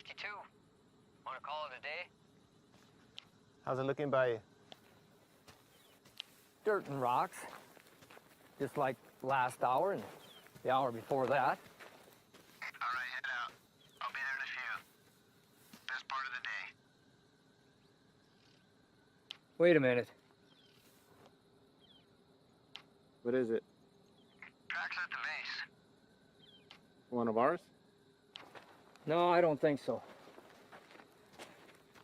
52. Want to call it a day? How's it looking by you? Dirt and rocks. Just like last hour and the hour before that. All right, head out. I'll be there in a few. Best part of the day. Wait a minute. What is it? Tracks at the base. One of ours? No, I don't think so.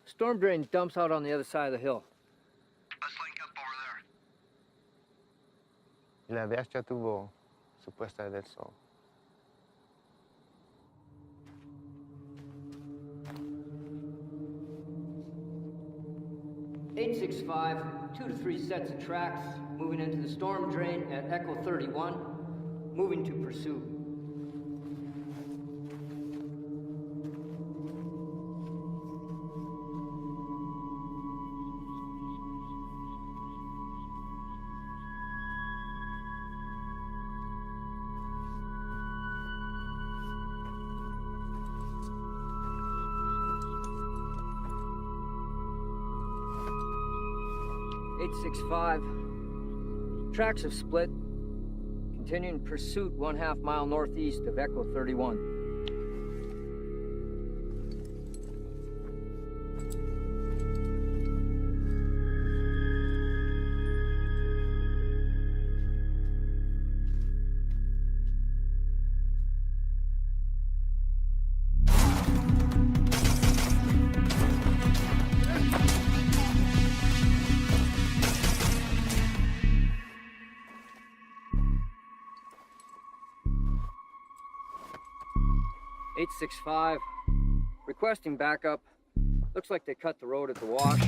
Storm drain dumps out on the other side of the hill. Let's link up over there. La bestia tuvo su puesta del sol. (865), 2 to 3 sets of tracks, moving into the storm drain at Echo 31, moving to pursuit. (865), tracks have split, continuing pursuit 1/2 mile northeast of Echo 31. (865), requesting backup. Looks like they cut the road at the wash.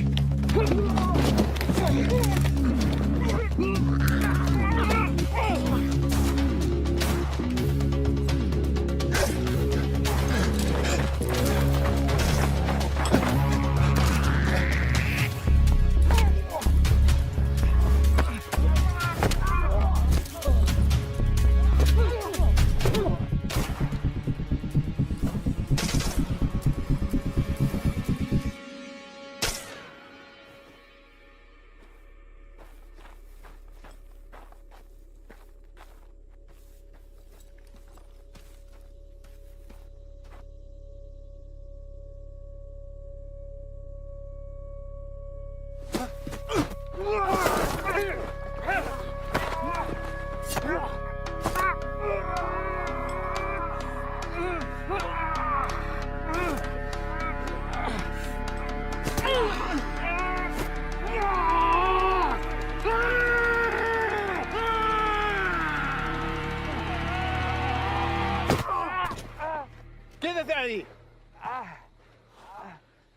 ¡Quédate ahí!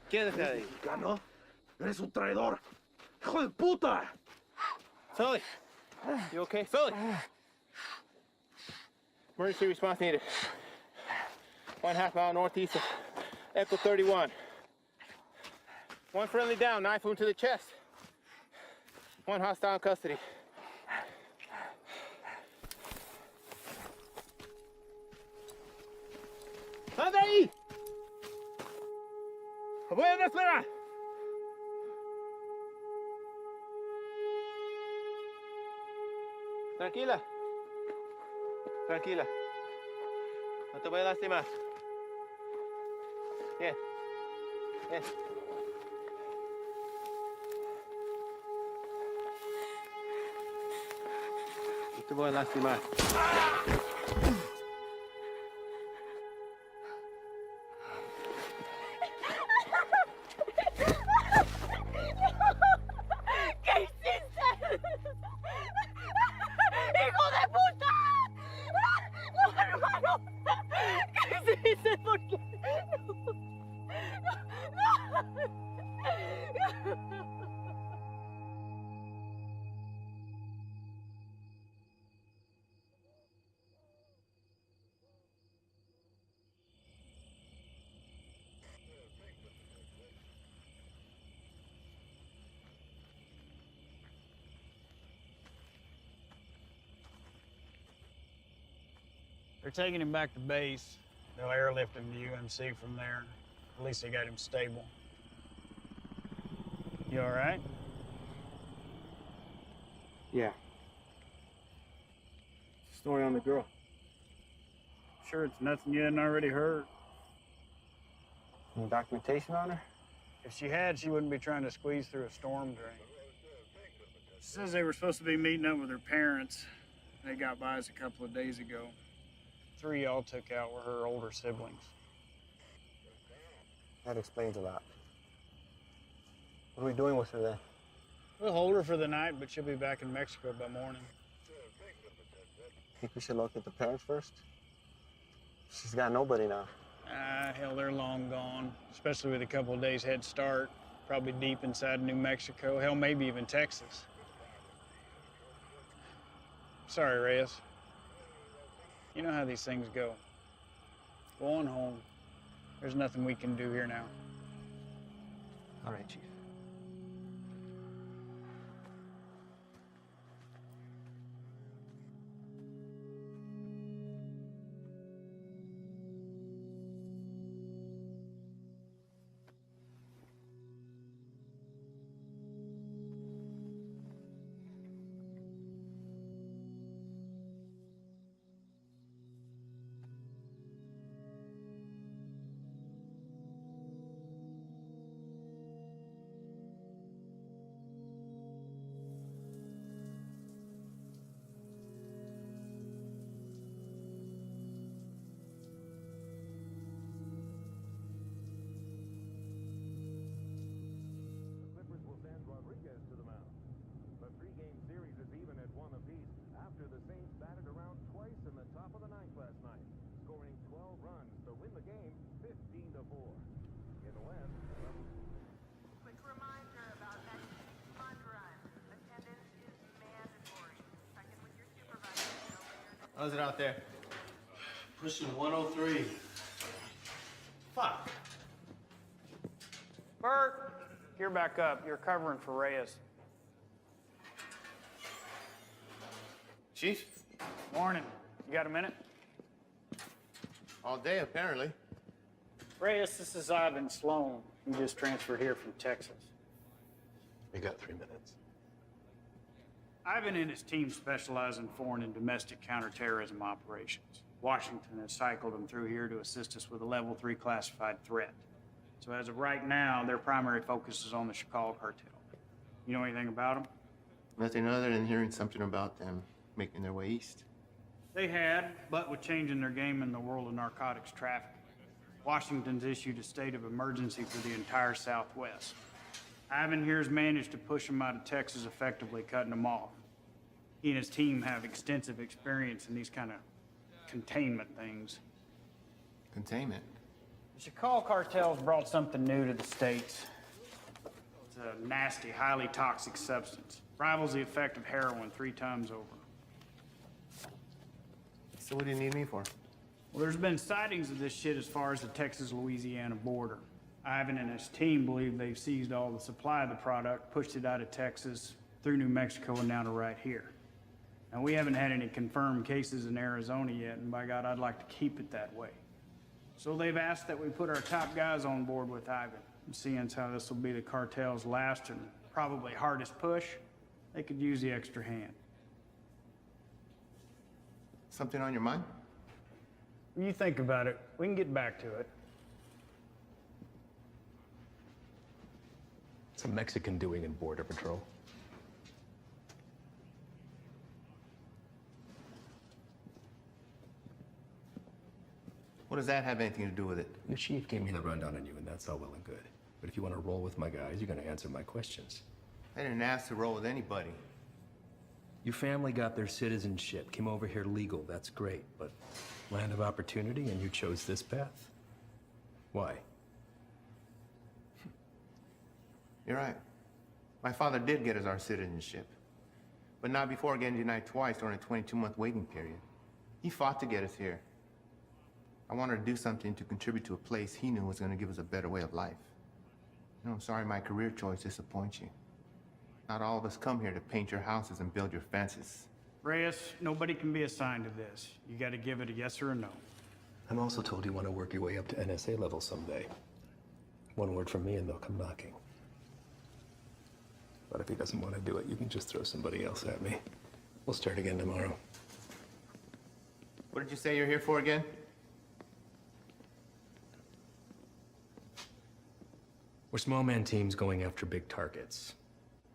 ¡Quédate ahí! ¿Mexicano? ¡Eres un traidor! ¡Hijo de puta! Sully! You okay? Sully! Emergency response needed. 1/2 mile northeast of Echo 31. One friendly down, knife wound to the chest. One hostile in custody. ¡Sal de ahí! ¡Voy a esperar! Tranquila. Tranquila. No te voy a lastimar. Bien. Bien. No te voy a lastimar. They're taking him back to base. They'll airlift him to UMC from there. At least they got him stable. You all right? Yeah. Story on the girl. Sure it's nothing you hadn't already heard. Any documentation on her? If she had, she wouldn't be trying to squeeze through a storm drain. She says they were supposed to be meeting up with her parents. They got by us a couple of days ago. 3 y'all took out were her older siblings. That explains a lot. What are we doing with her then? We'll hold her for the night, but she'll be back in Mexico by morning. Think we should locate the parents first? She's got nobody now. Hell, they're long gone, especially with a couple of days head start. Probably deep inside New Mexico, hell, maybe even Texas. Sorry, Reyes. You know how these things go. Go on home. There's nothing we can do here now. All right, Chief. After the Saints batted around twice in the top of the ninth last night, scoring 12 runs to win the game 15-4. In the West, Quick reminder about next week's fun run. Attendance is mandatory. Check in with your supervisor no later than How's it out there? Pushing 103. Fuck. Bert, you're back up. You're covering for Reyes. Chief? Morning. You got a minute? All day, apparently. Reyes, this is Ivan Sloan. He just transferred here from Texas. You got 3 minutes. Ivan and his team specialize in foreign and domestic counterterrorism operations. Washington has cycled them through here to assist us with a level 3 classified threat. So as of right now, their primary focus is on the Chicago cartel. You know anything about them? Nothing other than hearing something about them making their way east. They had, but with changing their game in the world of narcotics trafficking, Washington's issued a state of emergency for the entire Southwest. Ivan here's managed to push them out of Texas, effectively cutting them off. He and his team have extensive experience in these kind of containment things. Containment? The Chicago cartel's brought something new to the States. It's a nasty, highly toxic substance. Rivals the effect of heroin 3 times over. So what do you need me for? Well, there's been sightings of this shit as far as the Texas-Louisiana border. Ivan and his team believe they've seized all the supply of the product, pushed it out of Texas, through New Mexico, and down to right here. Now, we haven't had any confirmed cases in Arizona yet, and by God, I'd like to keep it that way. So they've asked that we put our top guys on board with Ivan. And seeing as how this will be the cartel's last and probably hardest push, they could use the extra hand. Something on your mind? When you think about it, we can get back to it. What's a Mexican doing in Border Patrol? What does that have anything to do with it? Your chief gave me the rundown on you, and that's all well and good. But if you want to roll with my guys, you're going to answer my questions. I didn't ask to roll with anybody. Your family got their citizenship, came over here legal, that's great. But land of opportunity, and you chose this path? Why? You're right. My father did get us our citizenship, but not before getting denied twice during a 22-month waiting period. He fought to get us here. I wanted to do something to contribute to a place he knew was going to give us a better way of life. You know, I'm sorry my career choice disappoints you. Not all of us come here to paint your houses and build your fences. Reyes, nobody can be assigned to this. You got to give it a yes or a no. I'm also told you want to work your way up to NSA level someday. One word from me and they'll come knocking. But if he doesn't want to do it, you can just throw somebody else at me. We'll start again tomorrow. What did you say you're here for again? We're small man teams going after big targets.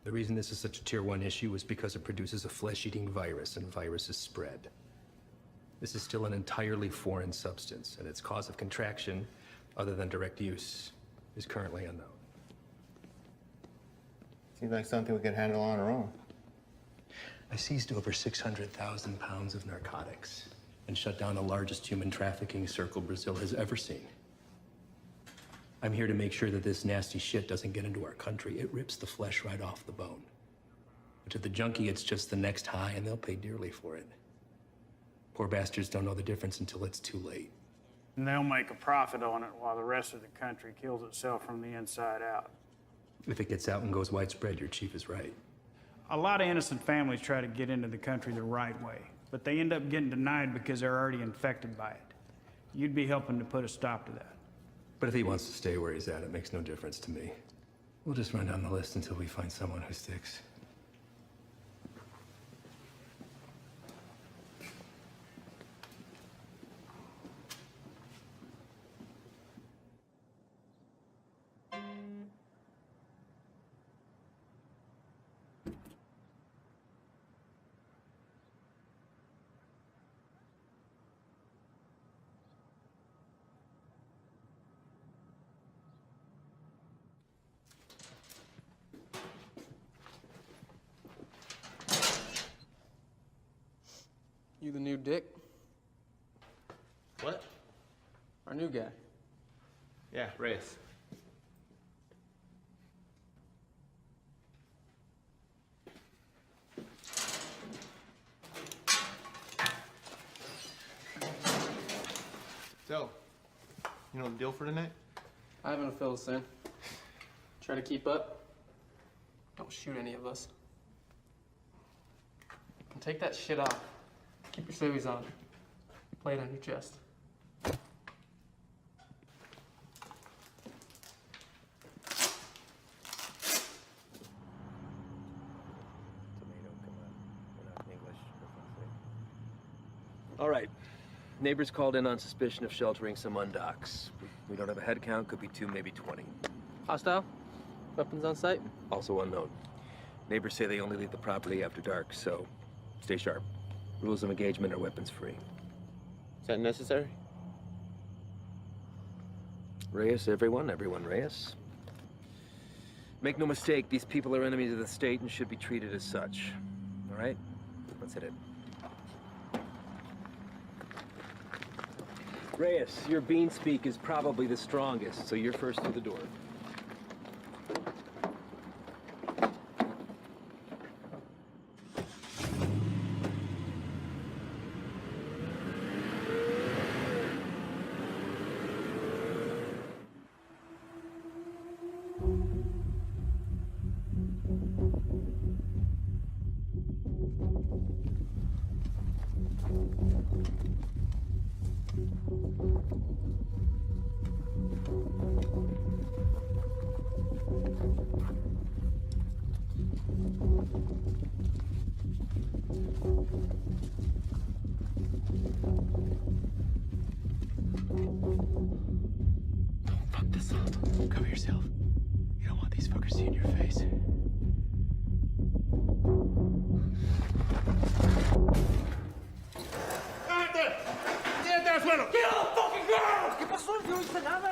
The reason this is such a tier 1 issue is because it produces a flesh-eating virus, and viruses spread. This is still an entirely foreign substance, and its cause of contraction, other than direct use, is currently unknown. Seems like something we could handle on our own. I seized over 600,000 pounds of narcotics and shut down the largest human trafficking circle Brazil has ever seen. I'm here to make sure that this nasty shit doesn't get into our country. It rips the flesh right off the bone. But to the junkie, it's just the next high, and they'll pay dearly for it. Poor bastards don't know the difference until it's too late. And they'll make a profit on it while the rest of the country kills itself from the inside out. If it gets out and goes widespread, your chief is right. A lot of innocent families try to get into the country the right way, but they end up getting denied because they're already infected by it. You'd be helping to put a stop to that. But if he wants to stay where he's at, it makes no difference to me. We'll just run down the list until we find someone who sticks. You the new Dick? What? Our new guy. Yeah, Reyes. So, you know the deal for tonight? I haven't fill us in. Try to keep up. Don't shoot any of us. And take that shit off. Keep your civvies on. Play it on your chest. All right. Neighbors called in on suspicion of sheltering some undocks. We don't have a head count, could be 2, maybe 20. Hostile? Weapons on site? Also unknown. Neighbors say they only leave the property after dark, so stay sharp. Rules of engagement are weapons free. Is that necessary? Reyes, everyone Reyes. Make no mistake, these people are enemies of the state and should be treated as such. All right? Let's hit it. Reyes, your bean speak is probably the strongest, so you're first through the door. Fuck this up. Cover yourself. You don't want these fuckers seeing your face. ¿Qué pasó? Yo no hice nada.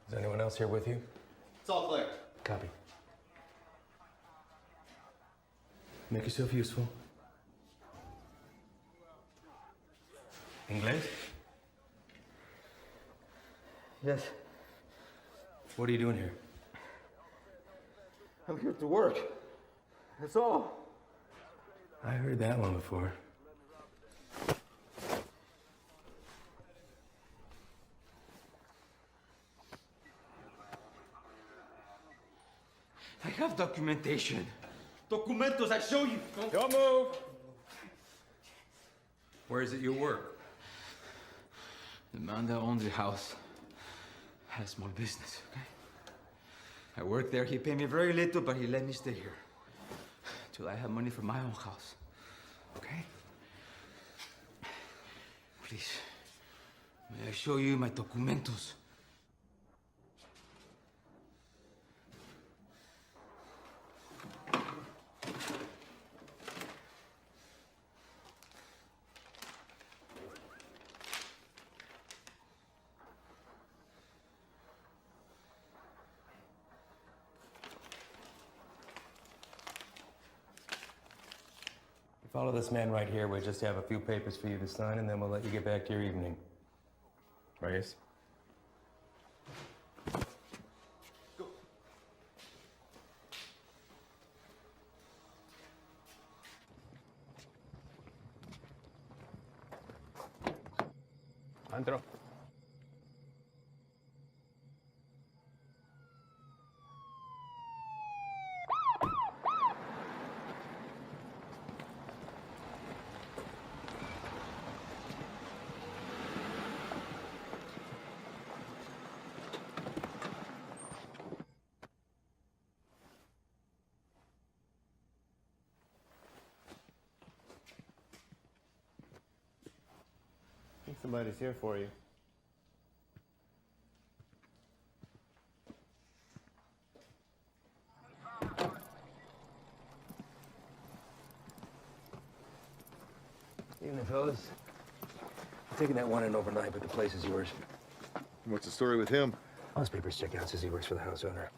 Is anyone else here with you? It's all clear. Copy. Make yourself useful. Inglés? Yes, What are you doing here? I'm here to work. That's all. I heard that one before. I have documentation. Documentos, I show you. Don't move. Where is it you work? The man that owns the house had a small business, okay? I work there. He paid me very little, but he let me stay here till I have money for my own house, okay? Please, may I show you my documentos? Follow this man right here. We just have a few papers for you to sign, and then we'll let you get back to your evening. Reyes? Andro. I think somebody's here for you. Evening, fellas. I'm taking that one in overnight, but the place is yours. What's the story with him? All his papers check out. Says he works for the house owner.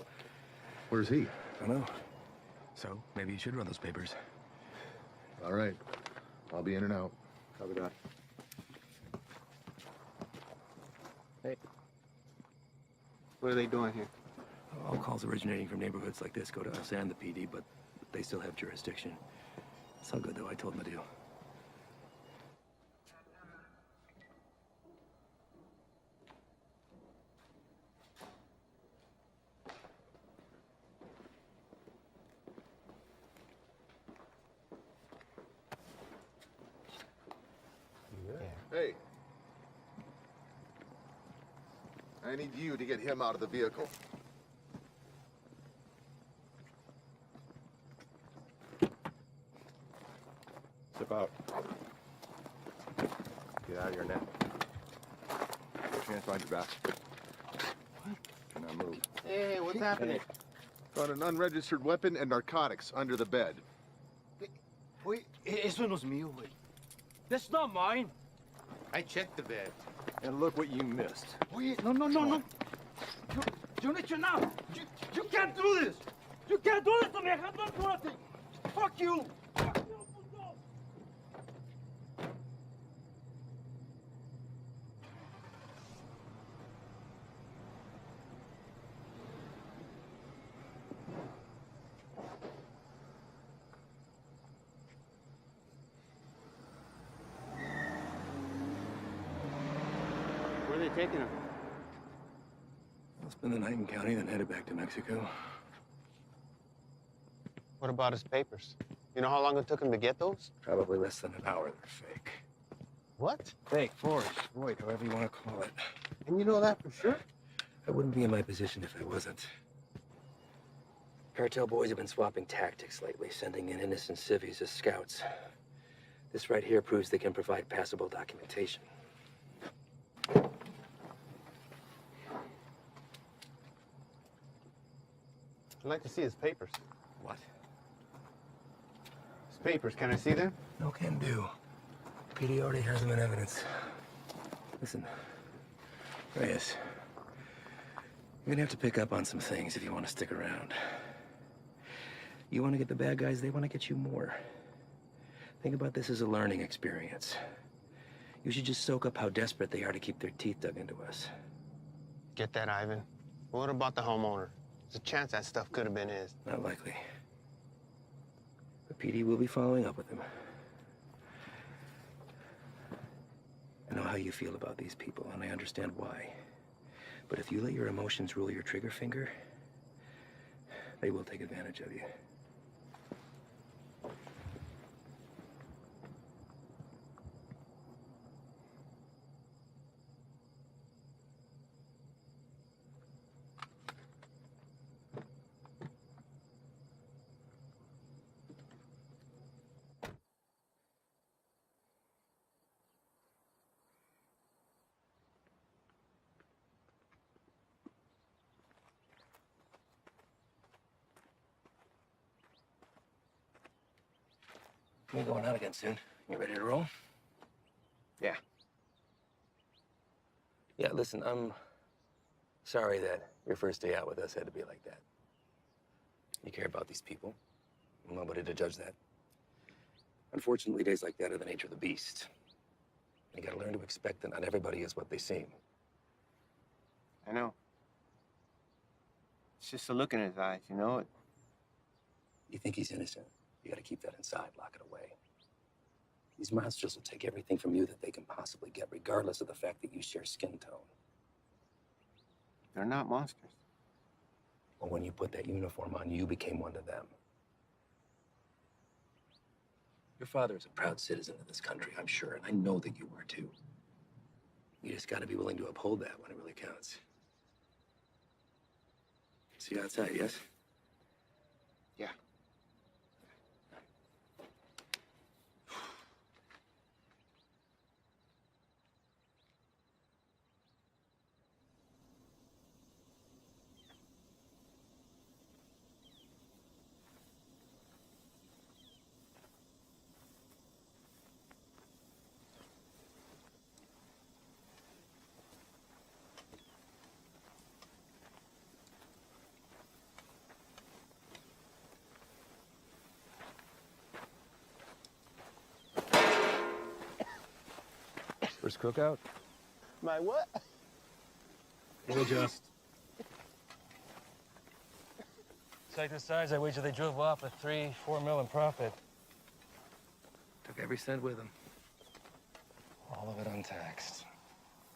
Where's he? I don't know. So, maybe you should run those papers. All right. I'll be in and out. Copy that. Hey. What are they doing here? All calls originating from neighborhoods like this go to us and the PD, but they still have jurisdiction. It's all good, though. I told them the deal. Hey. I need you to get him out of the vehicle. Step out. Get out of here now. Put your hands behind your back. Do not move. Hey, what's happening? Found an unregistered weapon and narcotics under the bed. Wait, eso no es mío, güey. That's not mine. I checked the bed. And look what you missed. Wait, no. You don't let you now. You can't do this. You can't do this to me. I have not do nothing. Fuck you. Where are they taking him? I'll spend the night in county, then headed back to Mexico. What about his papers? You know how long it took him to get those? Probably less than an hour. They're fake. What? Fake, forged, void, however you want to call it. And you know that for sure? I wouldn't be in my position if I wasn't. Cartel boys have been swapping tactics lately, sending in innocent civvies as scouts. This right here proves they can provide passable documentation. I'd like to see his papers. What? His papers, can I see them? No can do. PD already has them in evidence. Listen, Reyes, you're gonna have to pick up on some things if you want to stick around. You want to get the bad guys, they want to get you more. Think about this as a learning experience. You should just soak up how desperate they are to keep their teeth dug into us. Get that, Ivan. What about the homeowner? There's a chance that stuff could have been his. Not likely. The PD will be following up with him. I know how you feel about these people, and I understand why. But if you let your emotions rule your trigger finger, They will take advantage of you. We're going out again soon. You ready to roll? Yeah. Yeah, listen, I'm sorry that your first day out with us had to be like that. You care about these people. I'm nobody to judge that. Unfortunately, days like that are the nature of the beast. You gotta learn to expect that not everybody is what they seem. I know. It's just the look in his eyes, you know? You think he's innocent? You gotta keep that inside, lock it away. These monsters will take everything from you that they can possibly get, regardless of the fact that you share skin tone. They're not monsters. Well, when you put that uniform on, you became one of them. Your father is a proud citizen of this country, I'm sure, and I know that you are too. You just gotta be willing to uphold that when it really counts. See you outside, yes? Yeah. First cookout? My what? We'll adjust. Site this size, I wager they drove off with 3-4 mil in profit. Took every cent with them. All of it untaxed.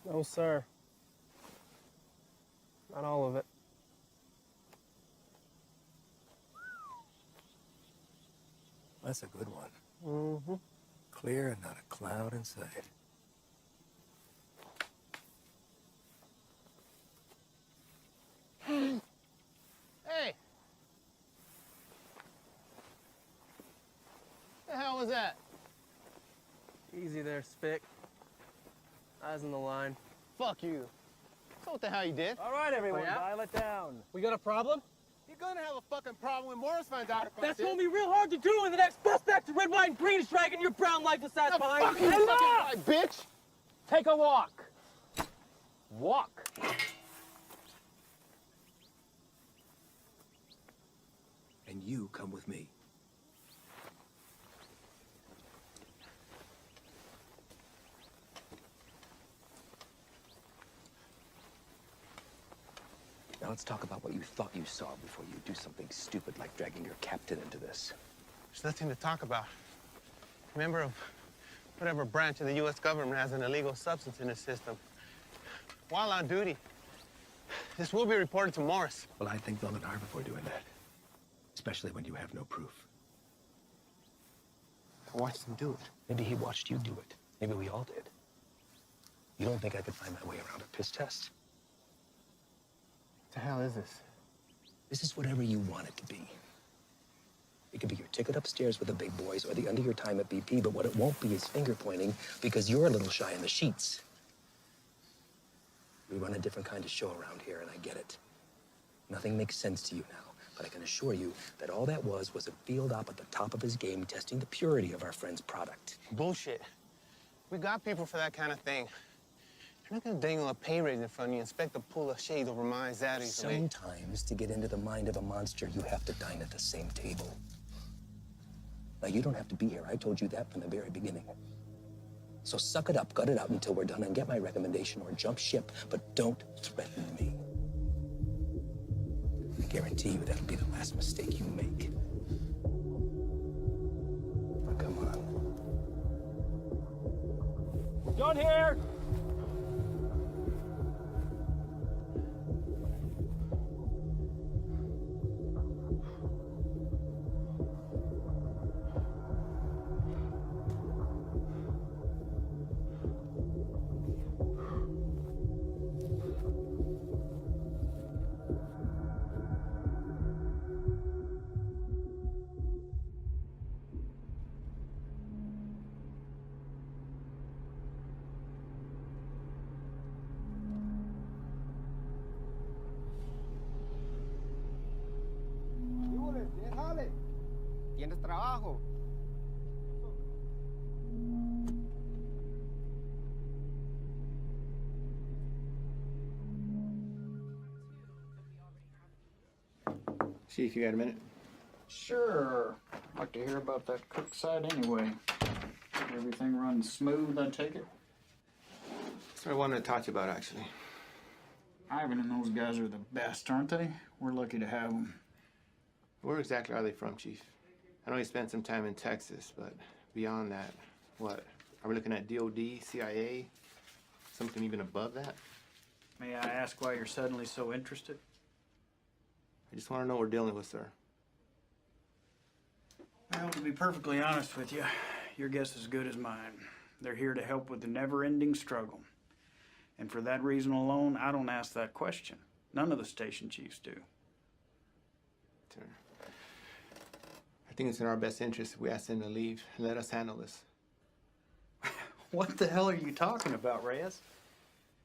No, sir. Not all of it. That's a good one. Mm-hmm. Clear and not a cloud in sight. Hey! The hell was that? Easy there, Spick. Eyes on the line. Fuck you. So what the hell you did? All right, everyone, dial it down. We got a problem? You're gonna have a fucking problem when Morris finds out about That's this. gonna be real hard to do when the next bus back to red, white, and green is dragging your brown lifeless ass The behind fuck you. you fucking guy, bitch! Take a walk. Walk. And you come with me. Now let's talk about what you thought you saw before you do something stupid like dragging your captain into this. There's nothing to talk about. Member of whatever branch of the U.S. government has an illegal substance in its system. While on duty, this will be reported to Morris. Well, I think they'll look hard before doing that. Especially when you have no proof. I watched him do it. Maybe he watched you do it. Maybe we all did. You don't think I could find my way around a piss test? What the hell is this? This is whatever you want it to be. It could be your ticket upstairs with the big boys or the end of your time at BP, but what it won't be is finger pointing because you're a little shy in the sheets. We run a different kind of show around here, and I get it. Nothing makes sense to you now, but I can assure you that all that was a field op at the top of his game testing the purity of our friend's product. Bullshit. We got people for that kind of thing. You're not gonna dangle a pay raise in front of you and expect to pull a shade over my zaddies. Sometimes, to get into the mind of a monster, you have to dine at the same table. Now, you don't have to be here. I told you that from the very beginning. So suck it up, gut it out until we're done and get my recommendation or jump ship, but don't threaten me. I guarantee you that'll be the last mistake you make. Now, come on. John here! abajo. Chief, you got a minute? Sure. Like to hear about that cook site anyway. Everything runs smooth, I take it? That's what I wanted to talk to you about, actually. Ivan and those guys are the best, aren't they? We're lucky to have them. Where exactly are they from, Chief? I know you spent some time in Texas, but beyond that, what? Are we looking at DOD, CIA, something even above that? May I ask why you're suddenly so interested? I just want to know what we're dealing with, sir. Well, to be perfectly honest with you, your guess is as good as mine. They're here to help with the never-ending struggle. And for that reason alone, I don't ask that question. None of the station chiefs do. Sir, I think it's in our best interest if we ask them to leave and let us handle this. What the hell are you talking about, Reyes?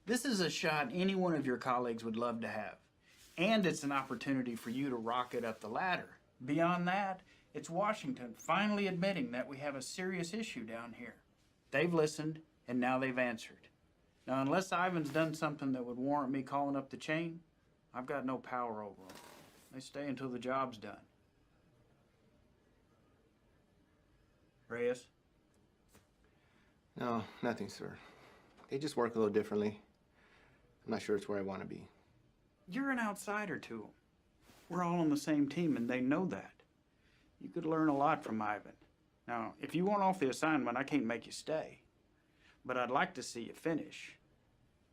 This is a shot any one of your colleagues would love to have. And it's an opportunity for you to rocket up the ladder. Beyond that, it's Washington finally admitting that we have a serious issue down here. They've listened, and now they've answered. Now, unless Ivan's done something that would warrant me calling up the chain, I've got no power over them. They stay until the job's done. Reyes? No, nothing, sir. They just work a little differently. I'm not sure it's where I want to be. You're an outsider to them. We're all on the same team, and they know that. You could learn a lot from Ivan. Now, if you want off the assignment, I can't make you stay. But I'd like to see you finish.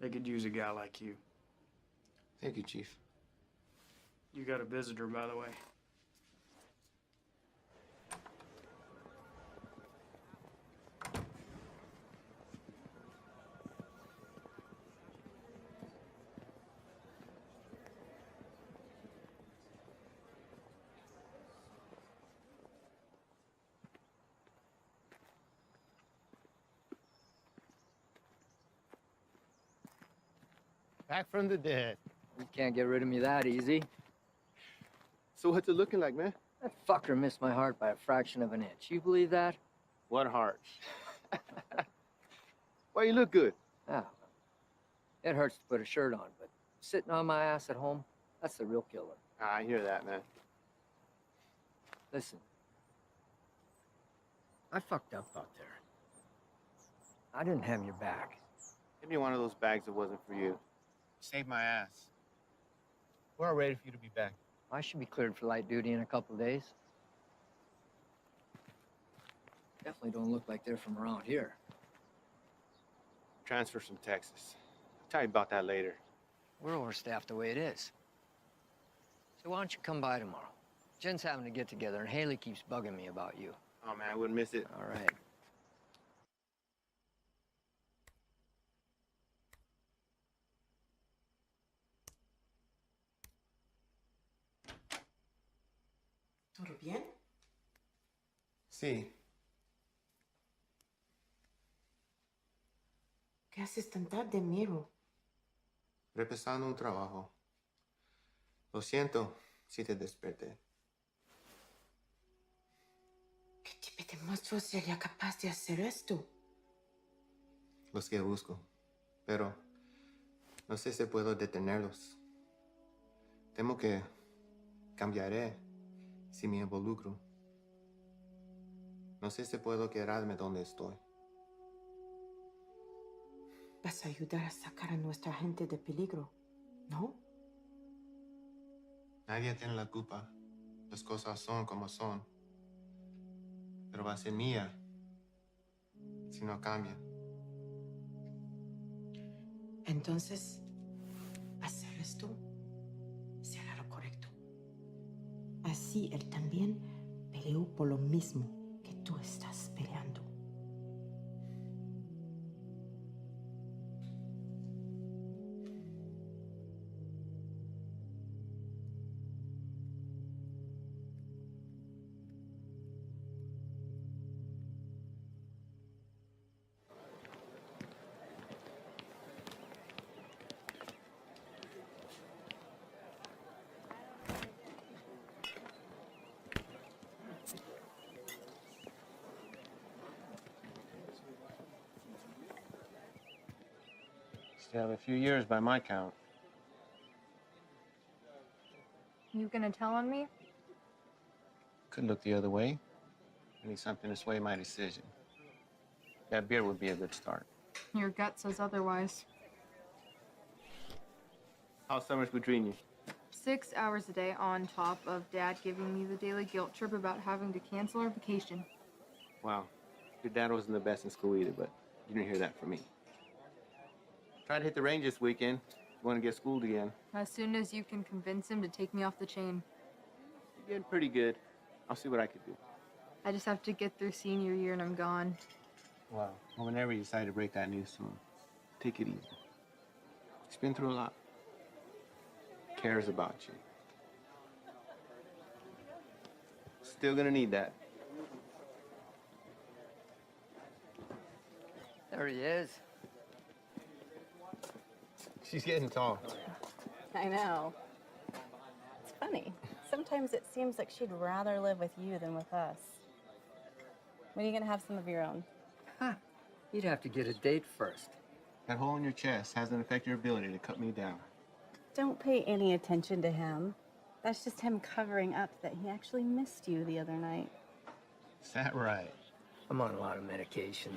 They could use a guy like you. Thank you, Chief. You got a visitor, by the way. Back from the dead. You can't get rid of me that easy. So what's it looking like, man? That fucker missed my heart by a fraction of an inch. You believe that? What heart? Why you look good? Yeah. It hurts to put a shirt on, but sitting on my ass at home, that's the real killer. I hear that, man. Listen. I fucked up out there. I didn't have your back. Give me one of those bags that wasn't for you. Saved my ass. We're all ready for you to be back. I should be cleared for light duty in a couple of days. Definitely don't look like they're from around here. Transfer from Texas. I'll tell you about that later. We're overstaffed the way it is. So why don't you come by tomorrow? Jen's having to get together, and Haley keeps bugging me about you. Oh, man, I wouldn't miss it. All right. ¿Todo bien? Sí. ¿Qué haces tan tarde, Miro? Repasando un trabajo. Lo siento si te desperté. ¿Qué tipo de monstruo sería capaz de hacer esto? Los que busco. Pero no sé si puedo detenerlos. Temo que cambiaré si me involucro. No sé si puedo quedarme donde estoy. Vas a ayudar a sacar a nuestra gente de peligro, ¿no? Nadie tiene la culpa. Las cosas son como son. Pero va a ser mía si no cambia. Entonces, hacer esto será lo correcto. Así él también peleó por lo mismo que tú estás peleando. Still have a few years by my count. You gonna tell on me? Could look the other way. I need something to sway my decision. That beer would be a good start. Your gut says otherwise. How's summers between you? 6 hours a day on top of Dad giving me the daily guilt trip about having to cancel our vacation. Wow. Your dad wasn't the best in school either, but you didn't hear that from me. Try to hit the range this weekend. You want to get schooled again. As soon as you can convince him to take me off the chain. You're getting pretty good. I'll see what I could do. I just have to get through senior year and I'm gone. Wow. Well, whenever you decide to break that news to him, take it easy. He's been through a lot. Cares about you. Still gonna need that. There he is. She's getting tall. I know. It's funny. Sometimes it seems like she'd rather live with you than with us. When are you gonna have some of your own? Huh. You'd have to get a date first. That hole in your chest hasn't affected your ability to cut me down. Don't pay any attention to him. That's just him covering up that he actually missed you the other night. Is that right? I'm on a lot of medication.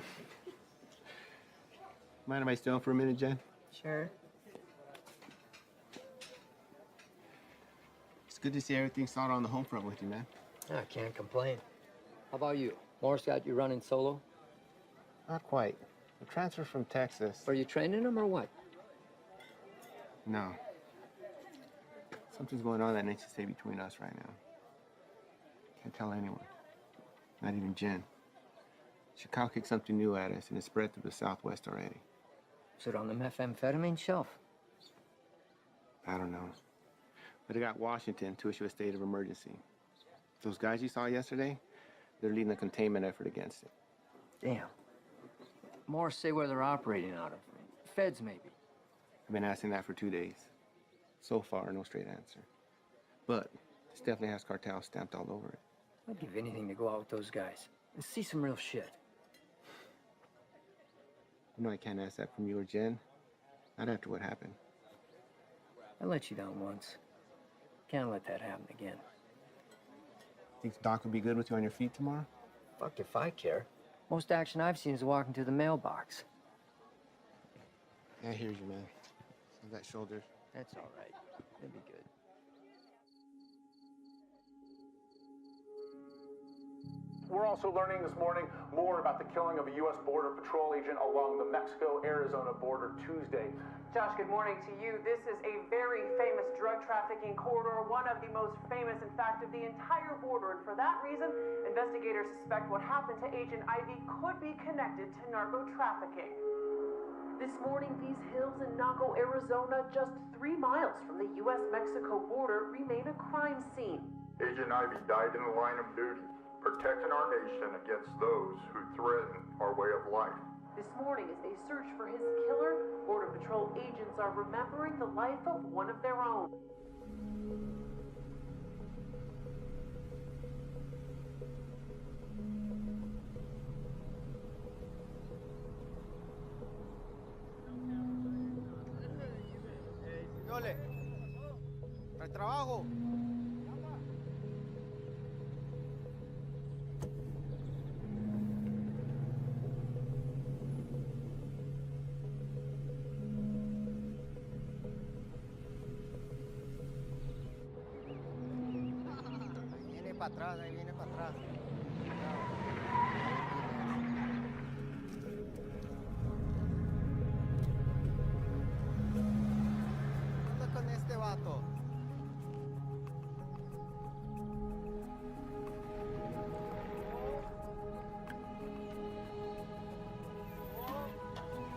Mind if I stay on for a minute, Jen? Sure. It's good to see everything started on the home front with you, man. I can't complain. How about you? Morris got you running solo? Not quite. The transfer from Texas. Are you training him or what? No. Something's going on that needs to stay between us right now. Can't tell anyone. Not even Jen. Chicago kicked something new at us and it spread through the Southwest already. Is it on the methamphetamine shelf? I don't know. But it got Washington to issue a state of emergency. Those guys you saw yesterday, they're leading a containment effort against it. Damn. Morris say where they're operating out of. Feds, maybe. I've been asking that for 2 days. So far, no straight answer. But this definitely has cartel stamped all over it. I'd give anything to go out with those guys and see some real shit. You know I can't ask that from you or Jen. Not after what happened. I let you down once. Can't let that happen again. Think Doc would be good with you on your feet tomorrow? Fuck if I care. Most action I've seen is walking to the mailbox. Yeah, I hear you, man. That shoulder. That's all right. It'll be good. We're also learning this morning more about the killing of a U.S. Border Patrol agent along the Mexico-Arizona border Tuesday. Josh, good morning to you. This is a very famous drug trafficking corridor, one of the most famous, in fact, of the entire border. And for that reason, investigators suspect what happened to Agent Ivy could be connected to narco trafficking. This morning, these hills in Naco, Arizona, just 3 miles from the U.S.-Mexico border, remain a crime scene. Agent Ivy died in the line of duty, protecting our nation against those who threaten our way of life. This morning, as they search for his killer, Border Patrol agents are remembering the life of one of their own. Yole, ¿trae trabajo? Ahí viene para atrás. ¿Qué onda con este vato?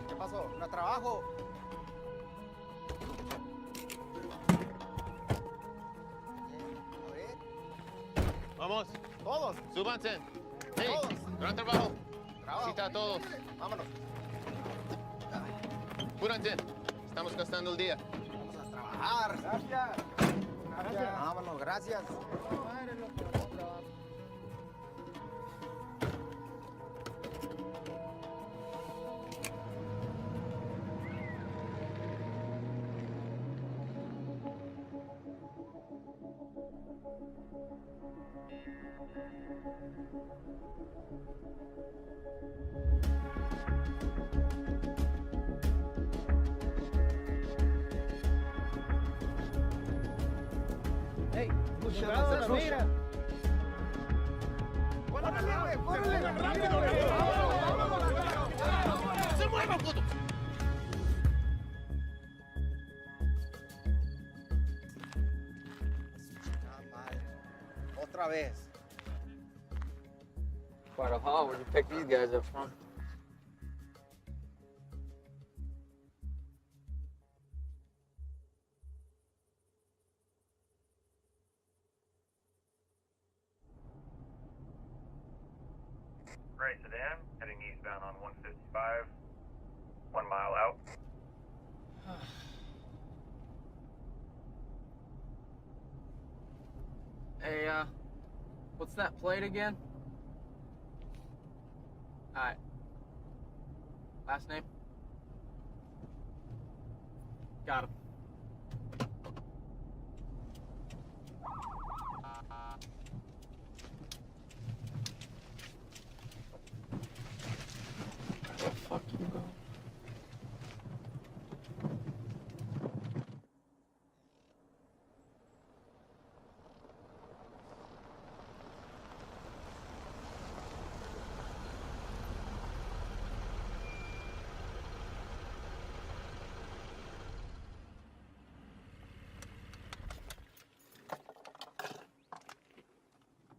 ¿Qué pasó? ¿No trabajo? Vamos. Todos. Súbanse. Hey, Todos. gran trabajo. Trabajo. Cita a todos. Vámonos. Apúrense. Estamos gastando el día. Vamos a trabajar. Gracias. Gracias. Vámonos, gracias. Hey, Cuidado, mira. ¡Se mueva, puto! Otra vez. quite a haul. Where'd you pick these guys up from? Gray sedan, heading eastbound on 155, 1 mile out. Hey, what's that plate again? Alright. Last name? Got him. Where the fuck you going?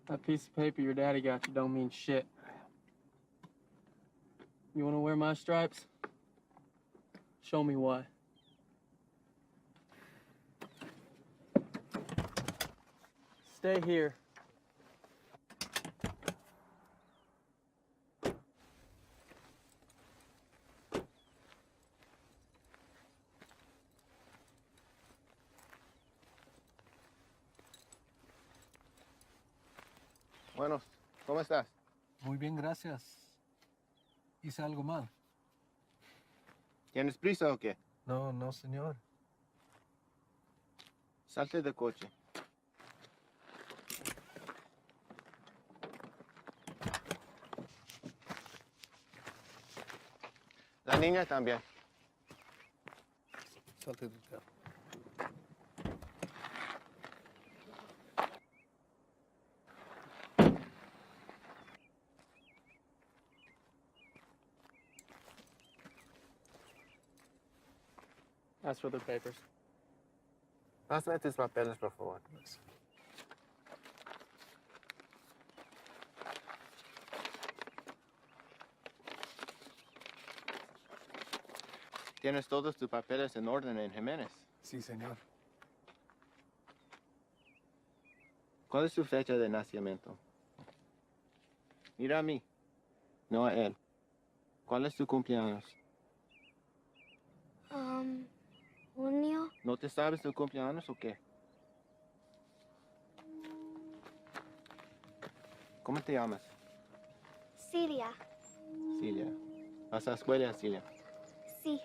That piece of paper your daddy got you don't mean shit. You wanna wear my stripes? Show me why. Stay here. Bueno, ¿cómo estás? Muy bien, gracias. ¿Hice algo mal? ¿Tienes prisa o qué? No, no, señor. Salte del coche. La niña también. Salte del carro. Ask for the papers. Pásame tus papeles, por favor. Tienes todos tus papeles en orden en Jiménez. Sí, señor. ¿Cuál es tu fecha de nacimiento? Mira a mí, no a él. ¿Cuál es tu cumpleaños? Junio. ¿No te sabes tu cumpleaños o qué? ¿Cómo te llamas? Cilia. Cilia. ¿Vas a la escuela, Cilia? Sí.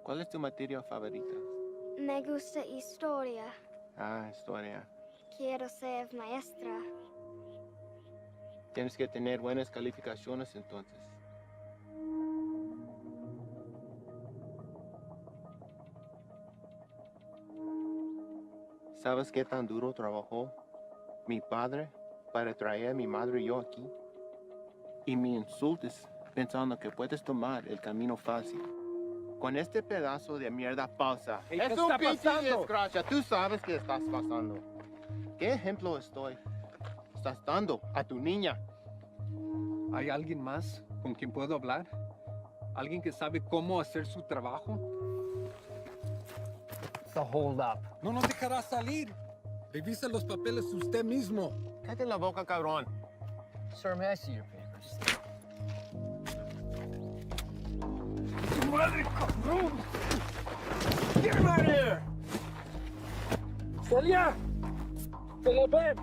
¿Cuál es tu materia favorita? Me gusta historia. Ah, historia. Quiero ser maestra. Tienes que tener buenas calificaciones entonces. ¿Sabes qué tan duro trabajó mi padre para traer a mi madre y yo aquí? Y me insultes pensando que puedes tomar el camino fácil. Con este pedazo de mierda falsa. Hey, Es ¿qué un está pinche pasando? desgracia. Tú sabes qué estás pasando. ¿Qué ejemplo estás dando a tu niña? ¿Hay alguien más con quien puedo hablar? ¿Alguien que sabe cómo hacer su trabajo? It's a hold up. No nos dejará salir. Revisa los papeles usted mismo. Cállate la boca, cabrón. Sir, may I see your papers? ¡Madre, cabrón! ¡Get him out of here! ¡Celia! ¡Celia, ven!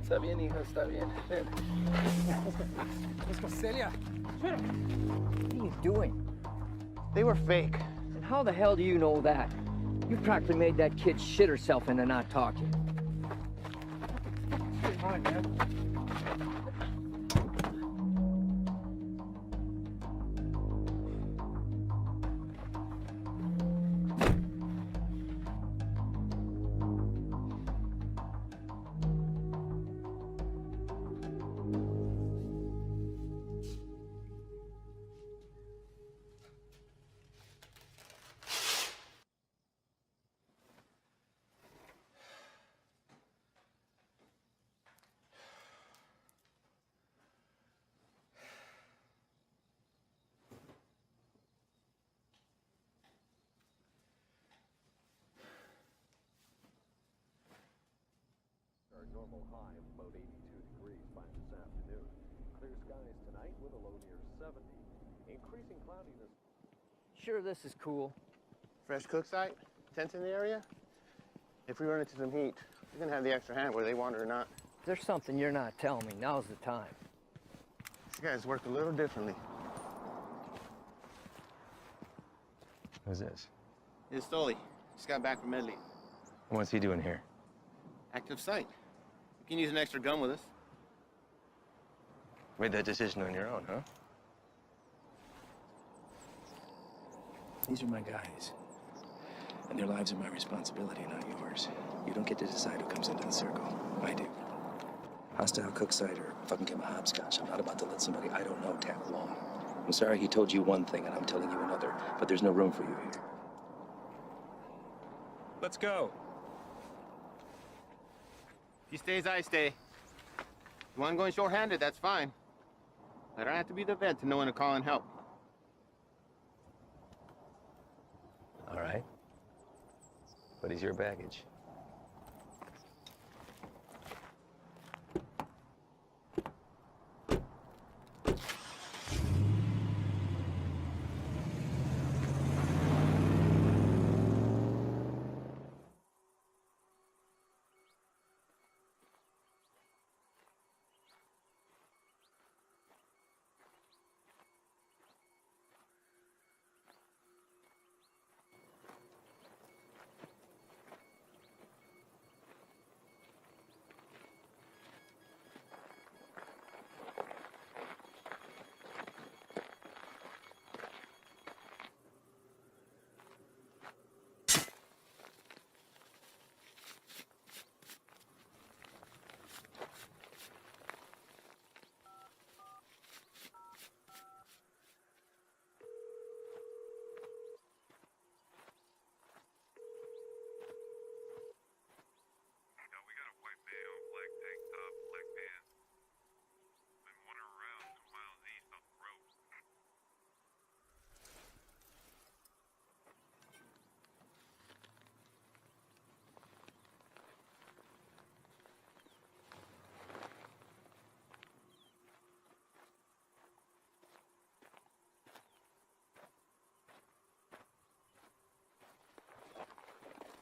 Está bien, hijo, está bien. Ven. Let's go, Celia. What are you doing? They were fake. And how the hell do you know that? You practically made that kid shit herself into not talking. Hi, man. Our normal high of about 82 degrees by this afternoon. Clear skies tonight with a low near 70. Increasing cloudiness. Sure, this is cool. Fresh cook site, tents in the area. If we run into some heat, we're gonna have the extra hand whether they want it or not. If there's something you're not telling me, now's the time. These guys work a little differently. Who's this? It's Stoli. Just got back from Medley. What's he doing here? Active site. You can use an extra gun with us. Made that decision on your own, huh? These are my guys. And their lives are my responsibility, not yours. You don't get to decide who comes into the circle. I do. Hostile cook site or fucking give a hopscotch. I'm not about to let somebody I don't know tag along. I'm sorry he told you one thing and I'm telling you another, but there's no room for you here. Let's go. If he stays, I stay. You want going short-handed, that's fine. I don't have to be the vet to know when to call and help. All right. What is your baggage?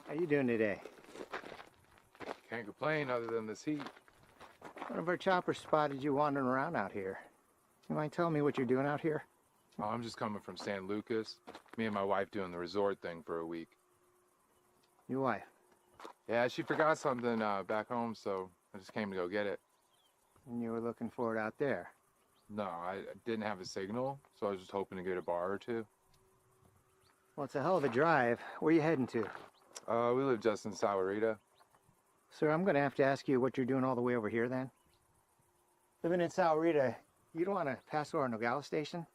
How you doing today? Can't complain other than this heat. One of our choppers spotted you wandering around out here. You mind telling me what you're doing out here? Oh, I'm just coming from San Lucas. Me and my wife doing the resort thing for a week. Your wife? Yeah, she forgot something back home, so I just came to go get it. And you were looking for it out there? No, I didn't have a signal, so I was just hoping to get a bar or two. Well, it's a hell of a drive. Where are you heading to? We live just in Sahuarita. Sir, I'm going to have to ask you what you're doing all the way over here then. Living in Sahuarita, you don't want to pass through our Nogales station?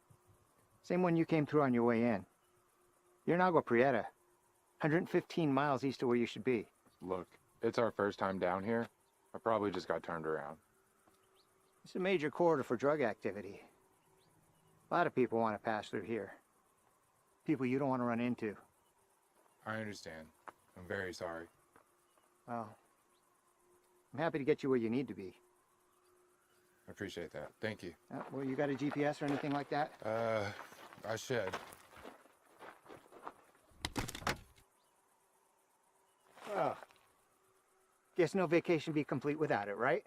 Same one you came through on your way in. You're in Agua Prieta, 115 miles east of where you should be. Look, it's our first time down here. I probably just got turned around. It's a major corridor for drug activity. A lot of people want to pass through here. People you don't want to run into. I understand. I'm very sorry. Well, I'm happy to get you where you need to be. I appreciate that. Thank you. Well, you got a GPS or anything like that? I should. Well, guess no vacation be complete without it, right?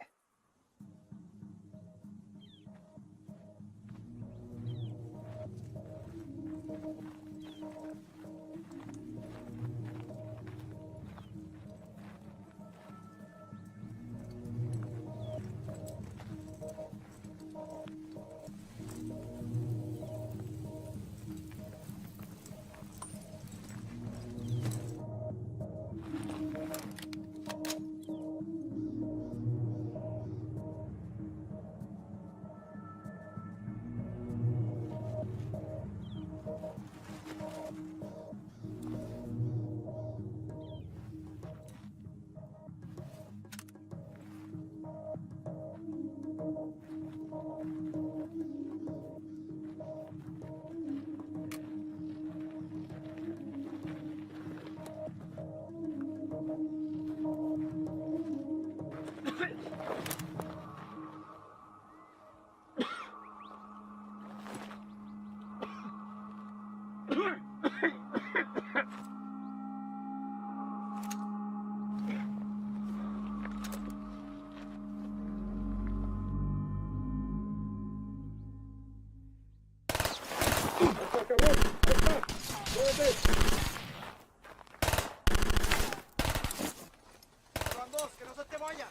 Van dos, que no se te vaya.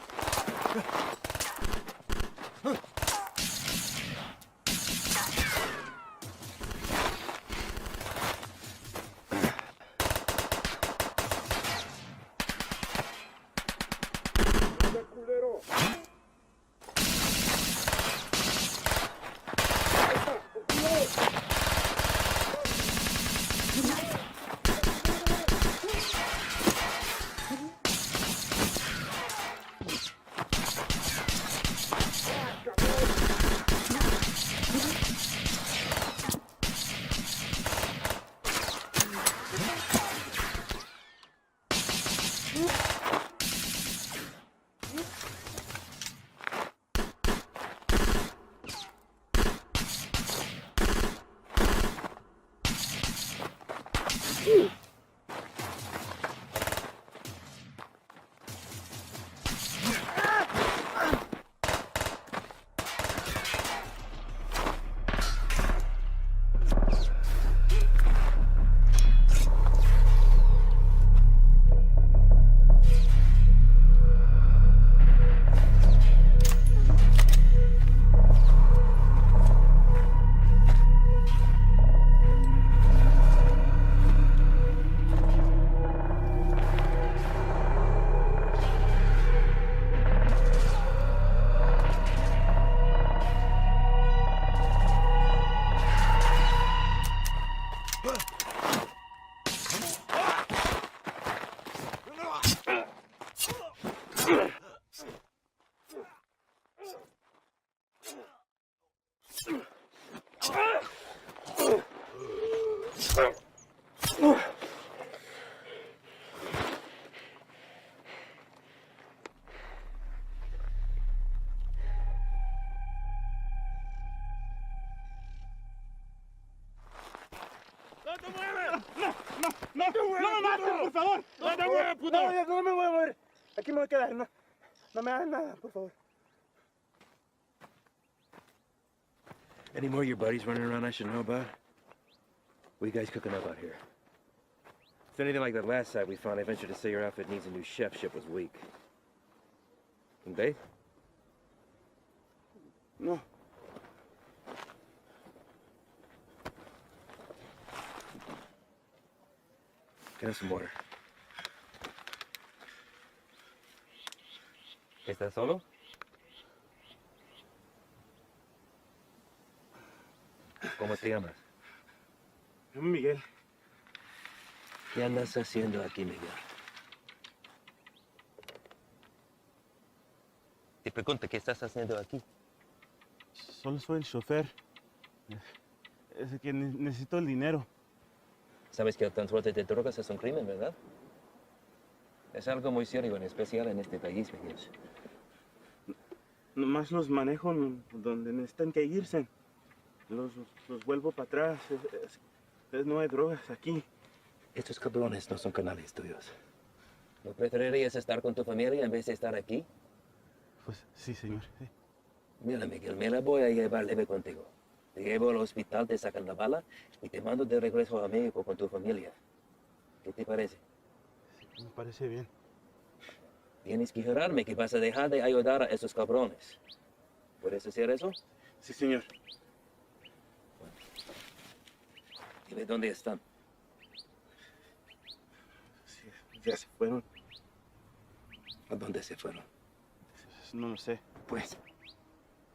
¡No te muevas! ¡No te muevas! ¡No me mates, por favor! ¡No te muevas, puto! No me voy a mover. Aquí me voy a quedar. No me hagan nada, por favor. Any more of your buddies running around I should know about? What are you guys cooking up out here? If it's anything like that last site we found, I venture to say your outfit needs a new chef. Ship was weak. And Babe? No. Get us some water. ¿Estás solo? ¿Cómo te llamas? Yo, Miguel. ¿Qué andas haciendo aquí, Miguel? Te pregunto, ¿qué estás haciendo aquí? Solo soy el chofer. Es que necesito el dinero. Sabes que el transporte de drogas es un crimen, ¿verdad? Es algo muy serio, en especial en este país, Miguel. Nomás los manejo donde necesitan que irse. Los vuelvo para atrás. No hay drogas aquí. Estos cabrones no son canales tuyos. ¿No preferirías estar con tu familia en vez de estar aquí? Pues sí, señor. Sí. Mira, Miguel, me la voy a llevar leve contigo. Te llevo al hospital, te sacan la bala y te mando de regreso a México con tu familia. ¿Qué te parece? Sí, me parece bien. Tienes que jurarme que vas a dejar de ayudar a esos cabrones. ¿Puedes hacer eso? Sí, señor. Dime dónde están. Sí, ya se fueron. ¿A dónde se fueron? No lo sé. Pues,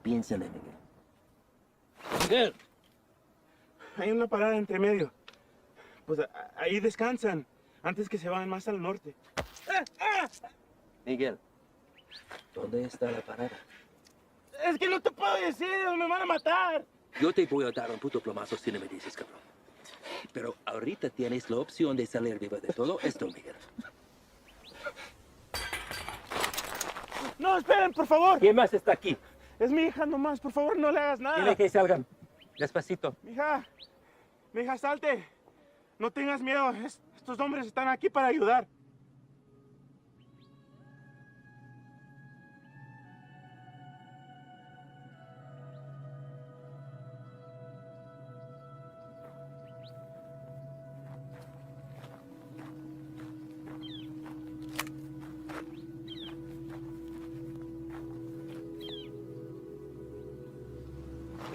piénsale, Miguel. Miguel. Hay una parada entre medio. Pues ahí descansan, antes que se vayan más al norte. Miguel, ¿dónde está la parada? Es que no te puedo decir, me van a matar. Yo te voy a dar un puto plomazo si no me dices, cabrón. Pero ahorita tienes la opción de salir vivo de todo esto, Miguel. No, esperen, por favor. ¿Quién más está aquí? Es mi hija nomás, por favor, no le hagas nada. Dile que salgan. Despacito. Mi hija, salte. No tengas miedo, estos hombres están aquí para ayudar.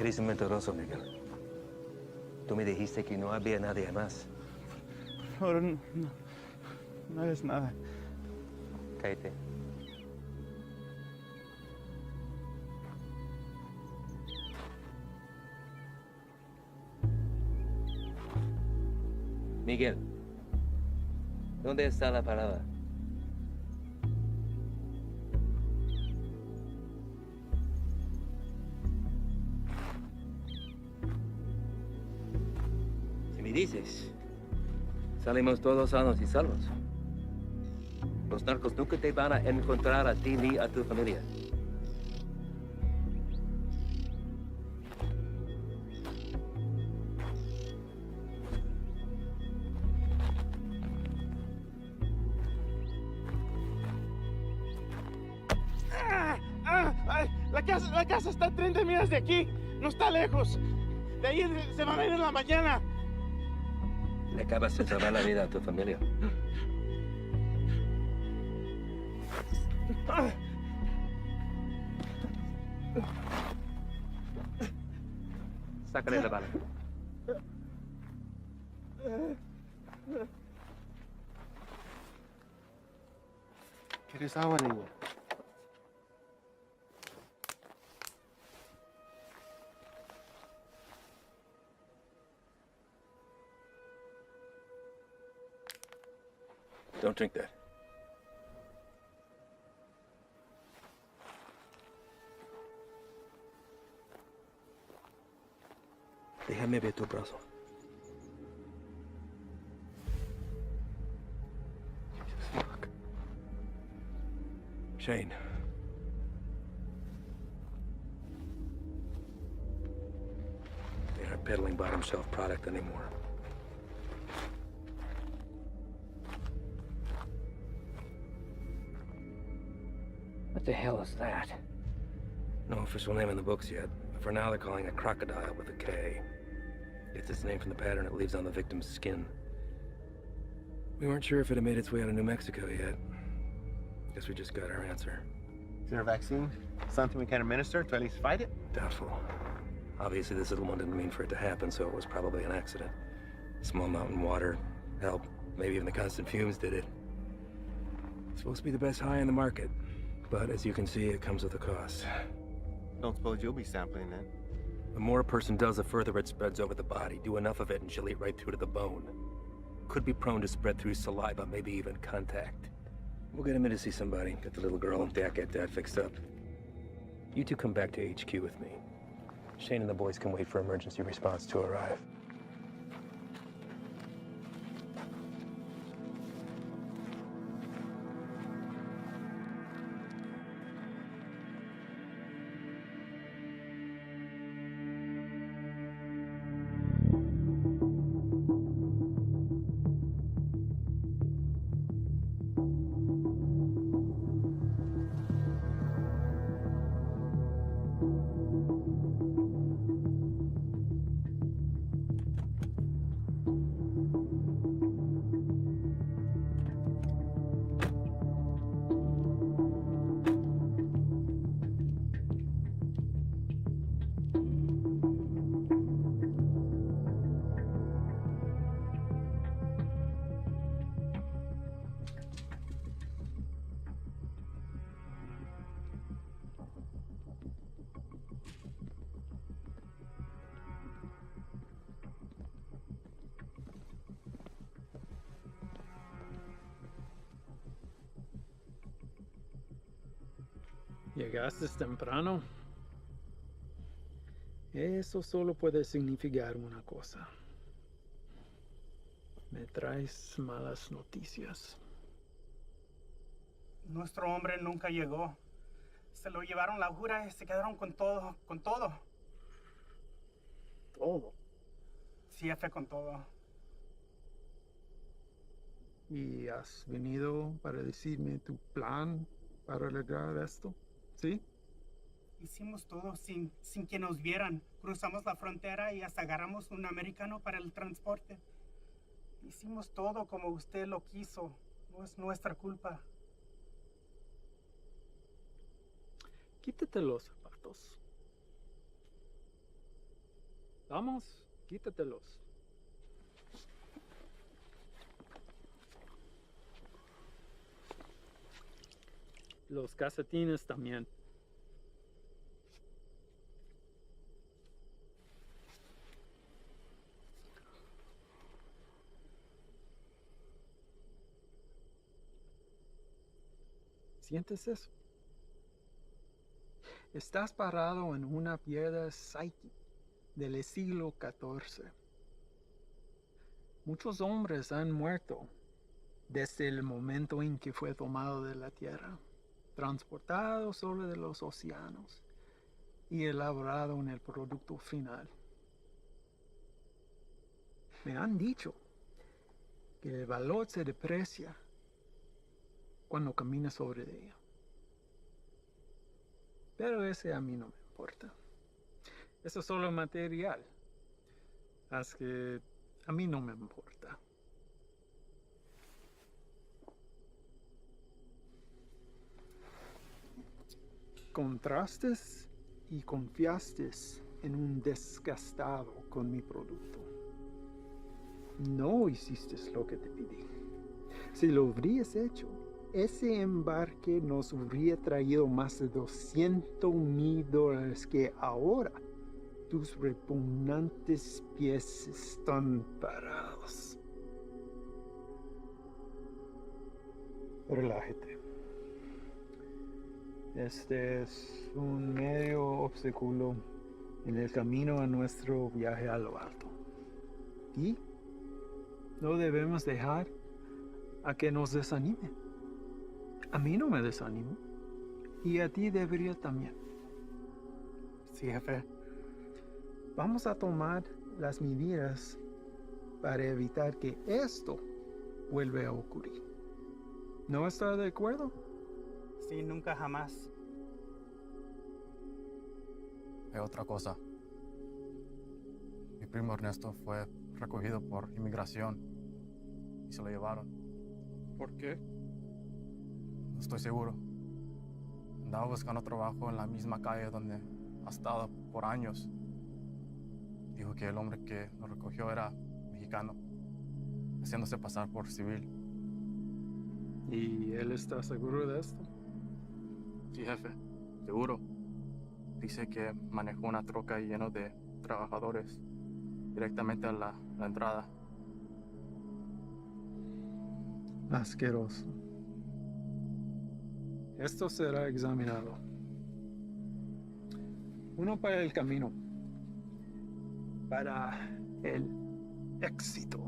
Eres un mentiroso, Miguel. Tú me dijiste que no había nadie más. Ahora no es nada. Cállate. Miguel, ¿dónde está la parada? Si me dices, salimos todos sanos y salvos. Los narcos nunca te van a encontrar a ti ni a tu familia. La casa está a 30 millas de aquí. No está lejos. De ahí se van a ir en la mañana. Le acabas de salvar la vida a tu familia. Sácale la bala. ¿Quieres agua, niño? Don't drink that. Déjame ver tu brazo. Fuck. Shane. They aren't peddling bottom shelf product anymore. What the hell is that? No official name in the books yet. But for now, they're calling it crocodile with a K. Gets its name from the pattern it leaves on the victim's skin. We weren't sure if it had made its way out of New Mexico yet. Guess we just got our answer. Is there a vaccine? Something we can administer to at least fight it? Doubtful. Obviously, this little one didn't mean for it to happen, so it was probably an accident. Small mountain water, hell, maybe even the constant fumes did it. It's supposed to be the best high in the market, but as you can see, it comes with a cost. Don't suppose you'll be sampling then? The more a person does, the further it spreads over the body. Do enough of it and she'll eat right through to the bone. Could be prone to spread through saliva, maybe even contact. We'll get him in to see somebody, get the little girl and Dak get that fixed up. You two come back to HQ with me. Shane and the boys can wait for emergency response to arrive. Llegaste temprano. Eso solo puede significar una cosa. Me traes malas noticias. Nuestro hombre nunca llegó. Se lo llevaron la jura y se quedaron con todo, con todo. ¿Todo? Sí, jefe, con todo. ¿Y has venido para decirme tu plan para arreglar esto? ¿Sí? Hicimos todo sin que nos vieran. Cruzamos la frontera y hasta agarramos un americano para el transporte. Hicimos todo como usted lo quiso. No es nuestra culpa. Quítate los zapatos. Vamos, quítatelos. Los calcetines también. ¿Sientes eso? Estás parado en una piedra psyche del siglo XIV. Muchos hombres han muerto desde el momento en que fue tomado de la tierra, transportado sobre los océanos y elaborado en el producto final. Me han dicho que el valor se deprecia cuando caminas sobre ella. Pero ese a mí no me importa. Eso es solo material. Así que a mí no me importa. Contrastes y confiaste en un desgastado con mi producto. No hiciste lo que te pedí. Si lo hubieras hecho, ese embarque nos hubiera traído más de $200,000 que ahora tus repugnantes pies están parados. Relájate. Este es un medio obstáculo en el camino a nuestro viaje a lo alto. Y no debemos dejar a que nos desanime. A mí no me desanimo. Y a ti debería también. Sí, jefe. Vamos a tomar las medidas para evitar que esto vuelva a ocurrir. ¿No está de acuerdo? Sí, nunca jamás. Hay otra cosa. Mi primo Ernesto fue recogido por inmigración y se lo llevaron. ¿Por qué? No estoy seguro. Andaba buscando trabajo en la misma calle donde ha estado por años. Dijo que el hombre que lo recogió era mexicano, haciéndose pasar por civil. ¿Y él está seguro de esto? Sí, jefe, seguro. Dice que manejó una troca llena de trabajadores directamente a la entrada. Asqueroso. Esto será examinado. Uno para el camino. Para el éxito.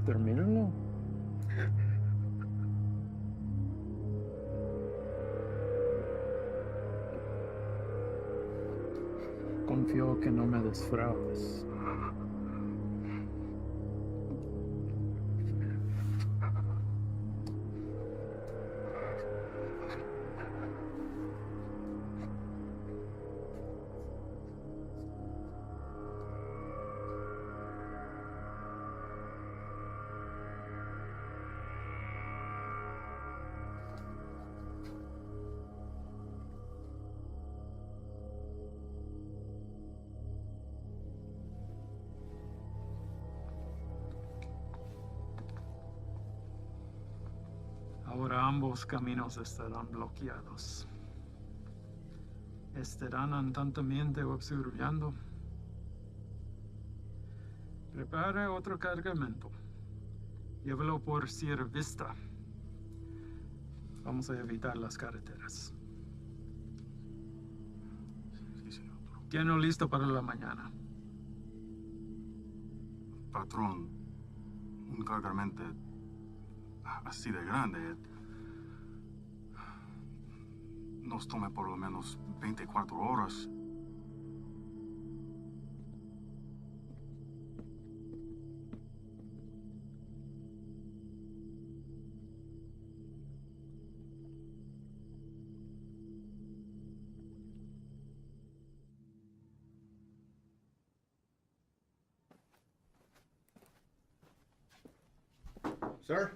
Termínalo. Confío que no me defraudes. Ahora ambos caminos estarán bloqueados. Estarán atentamente observando. Prepara otro cargamento. Llévalo por Sierra Vista. Vamos a evitar las carreteras. Sí, señor. Tiene listo para la mañana. Patrón, un cargamento así de grande nos tome por lo menos 24 horas. Sir?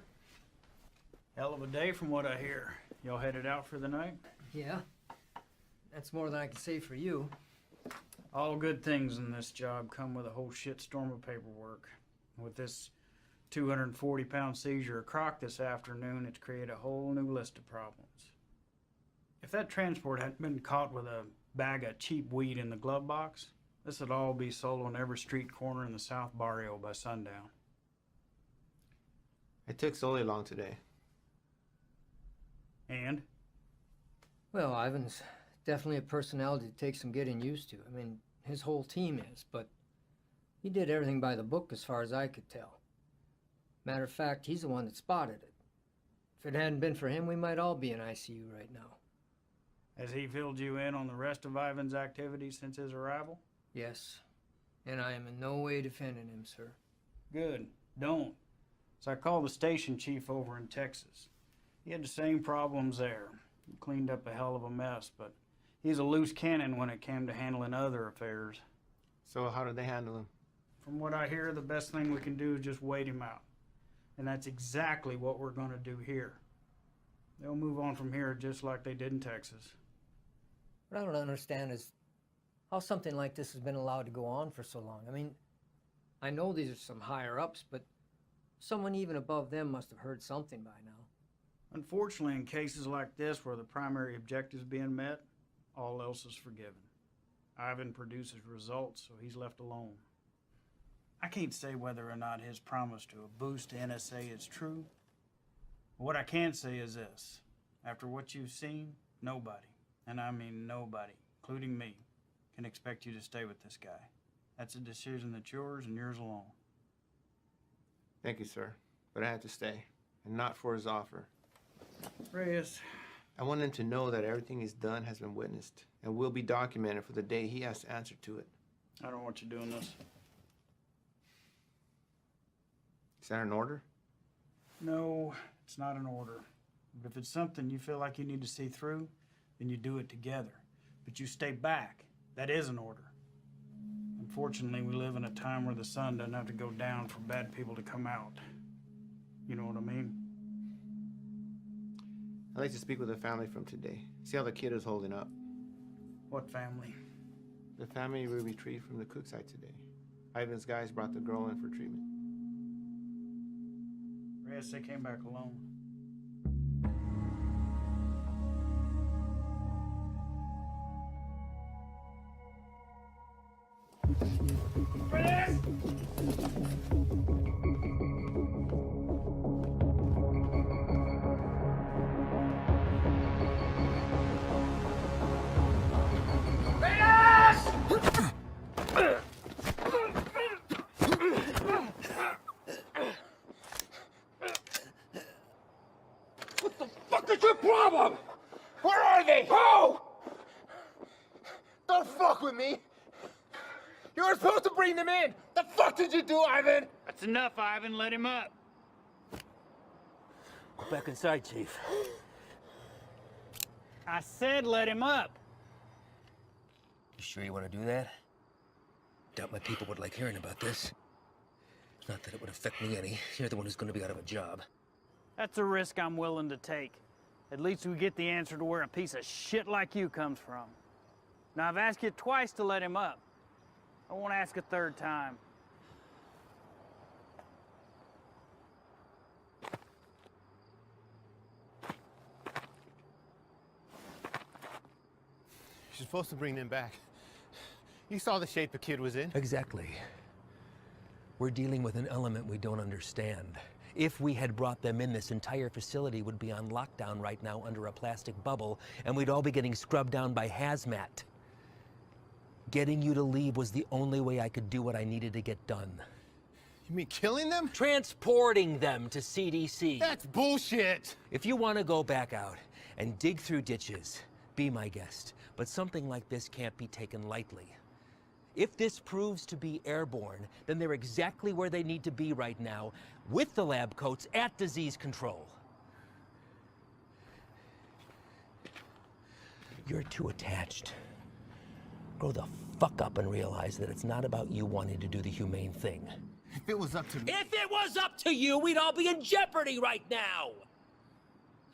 Hell of a day from what I hear. Y'all headed out for the night? Yeah. That's more than I can say for you. All good things in this job come with a whole shitstorm of paperwork. With this 240-pound seizure of croc this afternoon, it's created a whole new list of problems. If that transport hadn't been caught with a bag of cheap weed in the glove box, this would all be sold on every street corner in the South Barrio by sundown. It took Sully long today. And? Well, Ivan's definitely a personality that takes some getting used to. I mean, his whole team is, but he did everything by the book as far as I could tell. Matter of fact, he's the one that spotted it. If it hadn't been for him, we might all be in ICU right now. Has he filled you in on the rest of Ivan's activities since his arrival? Yes, and I am in no way defending him, sir. Good. Don't. So I called the station chief over in Texas. He had the same problems there. He cleaned up a hell of a mess, but he's a loose cannon when it came to handling other affairs. So how did they handle him? From what I hear, the best thing we can do is just wait him out. And that's exactly what we're going to do here. They'll move on from here just like they did in Texas. What I don't understand is how something like this has been allowed to go on for so long. I mean, I know these are some higher-ups, but someone even above them must have heard something by now. Unfortunately, in cases like this where the primary objective is being met, all else is forgiven. Ivan produces results, so he's left alone. I can't say whether or not his promise to a boost to NSA is true. But what I can say is this. After what you've seen, nobody, and I mean nobody, including me, can expect you to stay with this guy. That's a decision that's yours and yours alone. Thank you, sir. But I had to stay, and not for his offer. Reyes. I want him to know that everything he's done has been witnessed and will be documented for the day he has to answer to it. I don't want you doing this. Is that an order? No, it's not an order. But if it's something you feel like you need to see through, then you do it together. But you stay back. That is an order. Unfortunately, we live in a time where the sun doesn't have to go down for bad people to come out. You know what I mean? I'd like to speak with the family from today. See how the kid is holding up. What family? The family we retrieved from the cook site today. Ivan's guys brought the girl in for treatment. Reyes, they came back alone. What's your problem? Where are they? Who? Don't fuck with me! You were supposed to bring them in! The fuck did you do, Ivan? That's enough, Ivan. Let him up. Go back inside, Chief. I said let him up. You sure you want to do that? Doubt my people would like hearing about this. Not that it would affect me any. You're the one who's going to be out of a job. That's a risk I'm willing to take. At least we get the answer to where a piece of shit like you comes from. Now, I've asked you twice to let him up. I won't ask a third time. You're supposed to bring them back. You saw the shape the kid was in. Exactly. We're dealing with an element we don't understand. If we had brought them in, this entire facility would be on lockdown right now under a plastic bubble, and we'd all be getting scrubbed down by hazmat. Getting you to leave was the only way I could do what I needed to get done. You mean killing them? Transporting them to CDC. That's bullshit! If you want to go back out and dig through ditches, be my guest. But something like this can't be taken lightly. If this proves to be airborne, then they're exactly where they need to be right now, with the lab coats at disease control. You're too attached. Grow the fuck up and realize that it's not about you wanting to do the humane thing. If it was up to me. If it was up to you, we'd all be in jeopardy right now.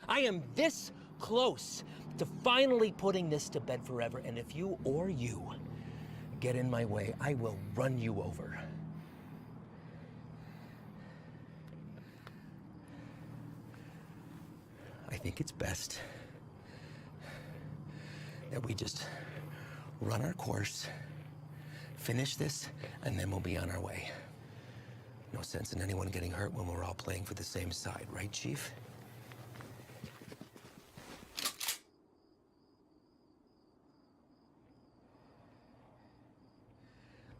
I am this close to finally putting this to bed forever, and if you or you get in my way, I will run you over. I think it's best that we just run our course, finish this, and then we'll be on our way. No sense in anyone getting hurt when we're all playing for the same side, right, Chief?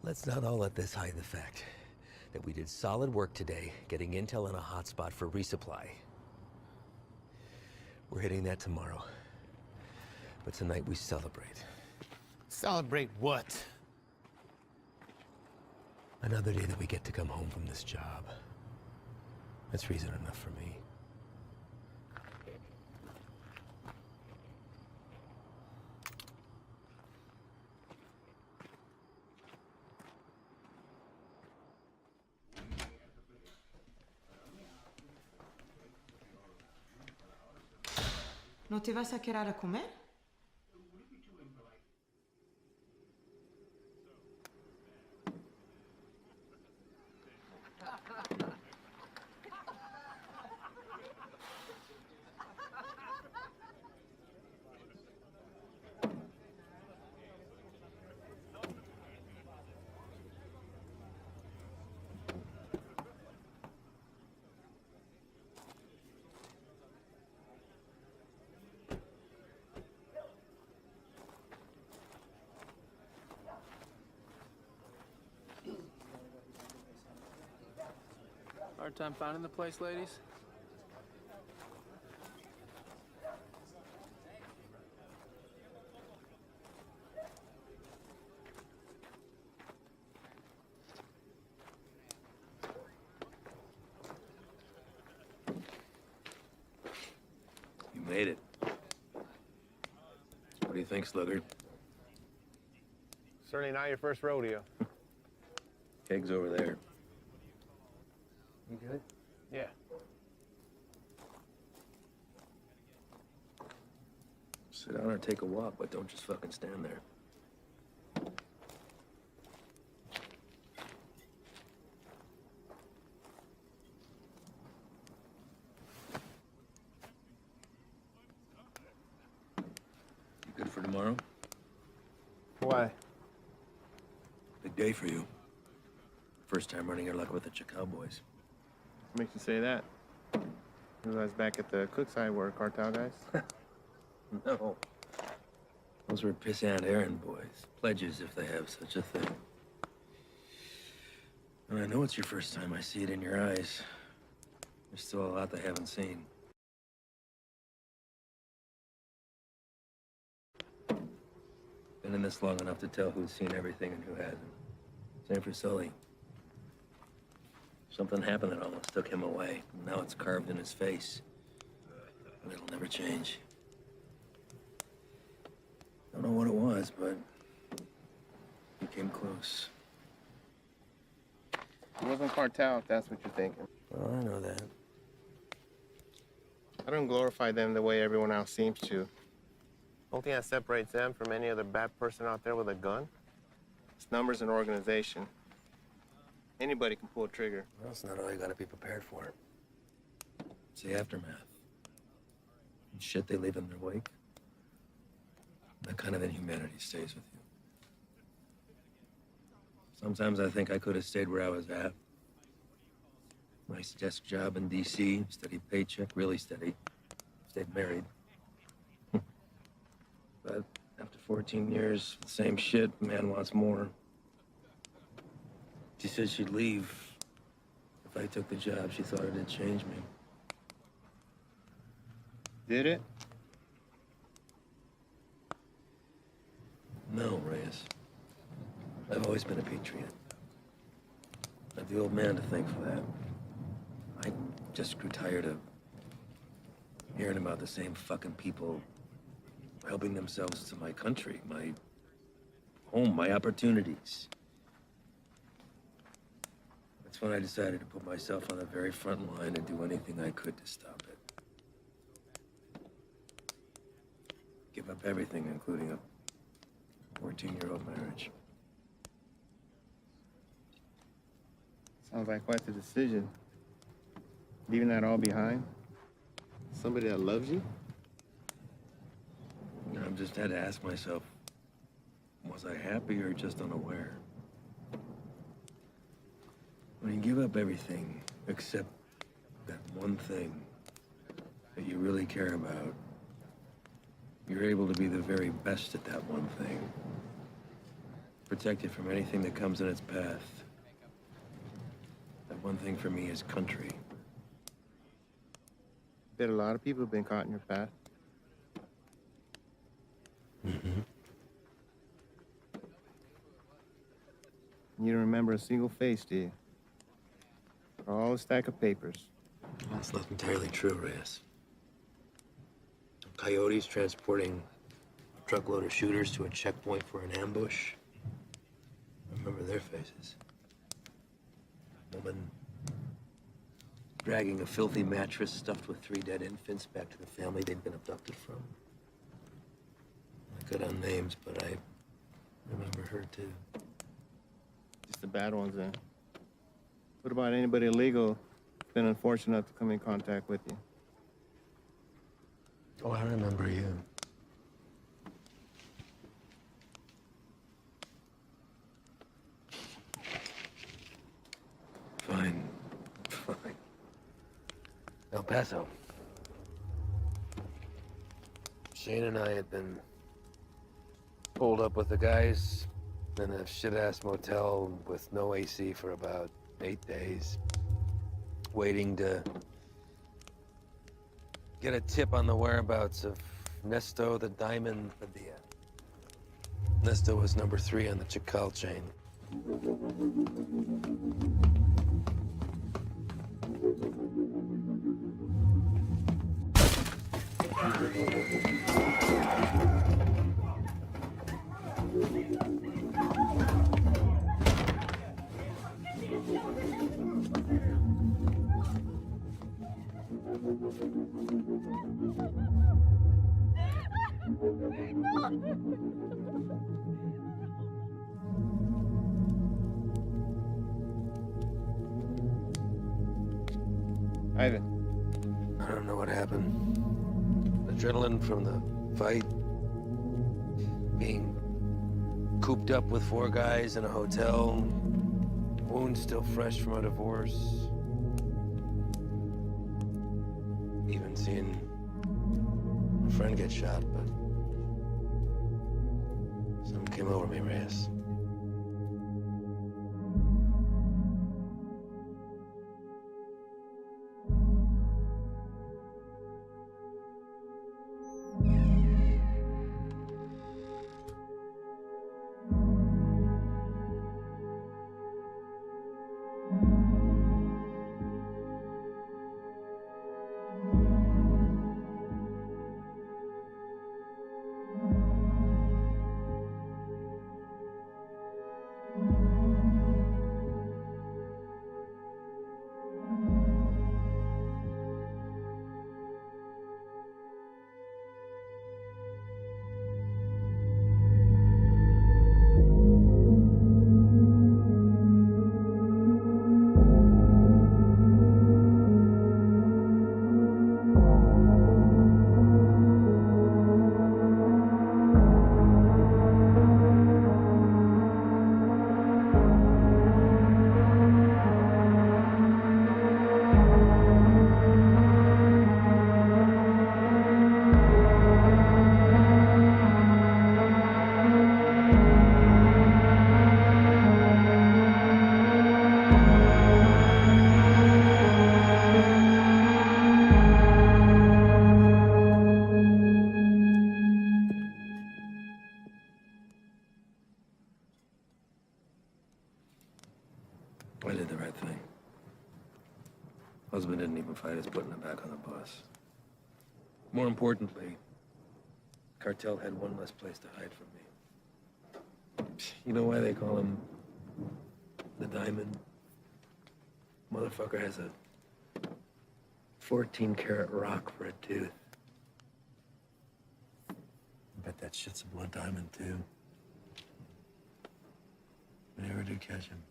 Let's not all let this hide the fact that we did solid work today getting intel in a hotspot for resupply. We're hitting that tomorrow. But tonight we celebrate. Celebrate what? Another day that we get to come home from this job. That's reason enough for me. ¿No te vas a quedar a comer? Hard time finding the place, ladies? You made it. What do you think, Sluggard? Certainly not your first rodeo. Keg's over there. You good? Yeah. Sit down or take a walk, but don't just fucking stand there. You good for tomorrow? Why? Big day for you. First time running your luck with the Cowboys. What makes you say that? You guys back at the cook side were cartel guys? No. Those were pissant errand boys. Pledges, if they have such a thing. And I know it's your first time. I see it in your eyes. There's still a lot they haven't seen. Been in this long enough to tell who's seen everything and who hasn't. Same for Sully. Something happened that almost took him away. And now it's carved in his face. And it'll never change. Don't know what it was, but he came close. It wasn't cartel, if that's what you're thinking. Well, I know that. I don't glorify them the way everyone else seems to. The only thing that separates them from any other bad person out there with a gun is numbers and organization. Anybody can pull a trigger. Well, that's not all you gotta be prepared for. It's the aftermath. And shit they leave in their wake. That kind of inhumanity stays with you. Sometimes I think I could have stayed where I was at. Nice desk job in D.C., steady paycheck, really steady. Stayed married. But after 14 years, the same shit, man wants more. She said she'd leave if I took the job. She thought it'd change me. Did it? No, Reyes. I've always been a patriot. I have the old man to thank for that. I just grew tired of hearing about the same fucking people helping themselves to my country, my home, my opportunities. That's when I decided to put myself on the very front line and do anything I could to stop it. Give up everything, including a 14-year-old marriage. Sounds like quite the decision. Leaving that all behind? Somebody that loves you? I just had to ask myself, was I happy or just unaware? When you give up everything except that one thing that you really care about, you're able to be the very best at that one thing. Protect it from anything that comes in its path. That one thing for me is country. Bet a lot of people have been caught in your path. Mm-hmm. You don't remember a single face, do you? Or all a stack of papers. That's not entirely true, Reyes. Coyotes transporting a truckload of shooters to a checkpoint for an ambush. I remember their faces. Woman dragging a filthy mattress stuffed with 3 dead infants back to the family they'd been abducted from. I cut on names, but I remember her too. Just the bad ones, then. What about anybody illegal that's been unfortunate enough to come in contact with you? Oh, I remember you. Fine. El Paso. Shane and I had been pulled up with the guys in a shit-ass motel with no AC for about 8 days, waiting to get a tip on the whereabouts of Nesto the Diamond Padilla. Nesto was number 3 on the Chacal chain. Ivan. I don't know what happened. Adrenaline from the fight, being cooped up with 4 guys in a hotel, wounds still fresh from a divorce. Even seeing a friend get shot, but something came over me, Reyes. I did the right thing. Husband didn't even fight us putting her back on the bus. More importantly, cartel had one less place to hide from me. You know why they call him the Diamond? Motherfucker has a 14-karat rock for a tooth. I bet that shit's a blood diamond, too. We never do catch him.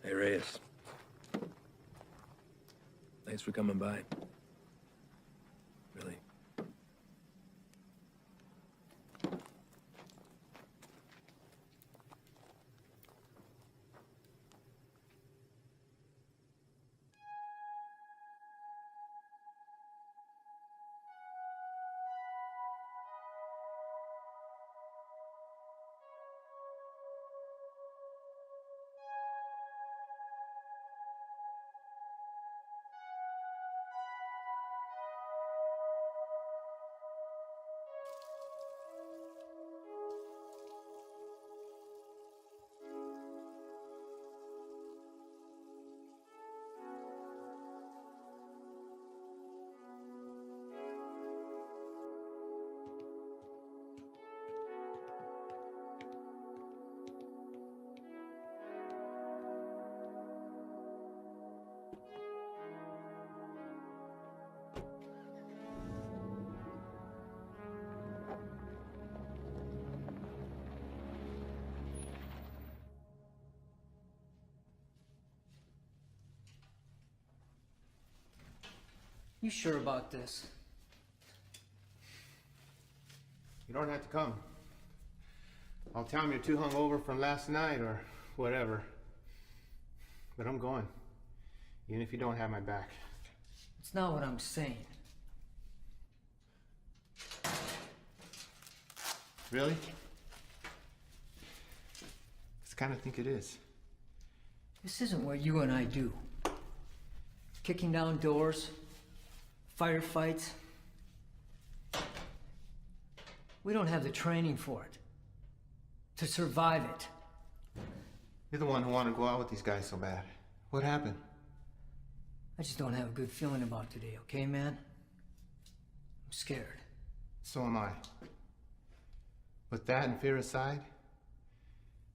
Hey, Reyes. Thanks for coming by. Really. You sure about this? You don't have to come. I'll tell him you're too hungover from last night or whatever. But I'm going. Even if you don't have my back. It's not what I'm saying. Really? 'Cause I kind of think it is. This isn't what you and I do. Kicking down doors, firefights. We don't have the training for it. To survive it. You're the one who wanted to go out with these guys so bad. What happened? I just don't have a good feeling about today, okay, man? I'm scared. So am I. With that and fear aside,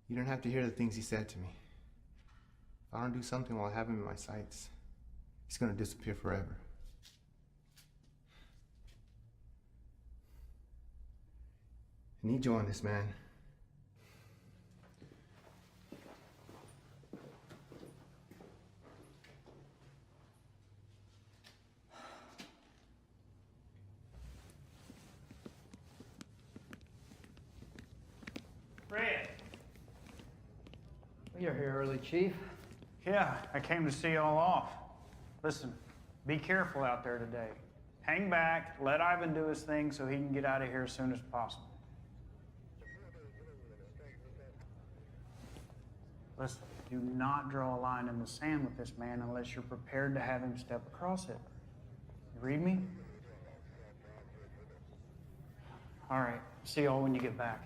you don't have to hear the things he said to me. If I don't do something while I have him in my sights, he's gonna disappear forever. I need you on this, man. Fred. You're here early, Chief. Yeah, I came to see y'all off. Listen, be careful out there today. Hang back, let Ivan do his thing so he can get out of here as soon as possible. Listen, do not draw a line in the sand with this man unless you're prepared to have him step across it. You read me? All right, see y'all when you get back.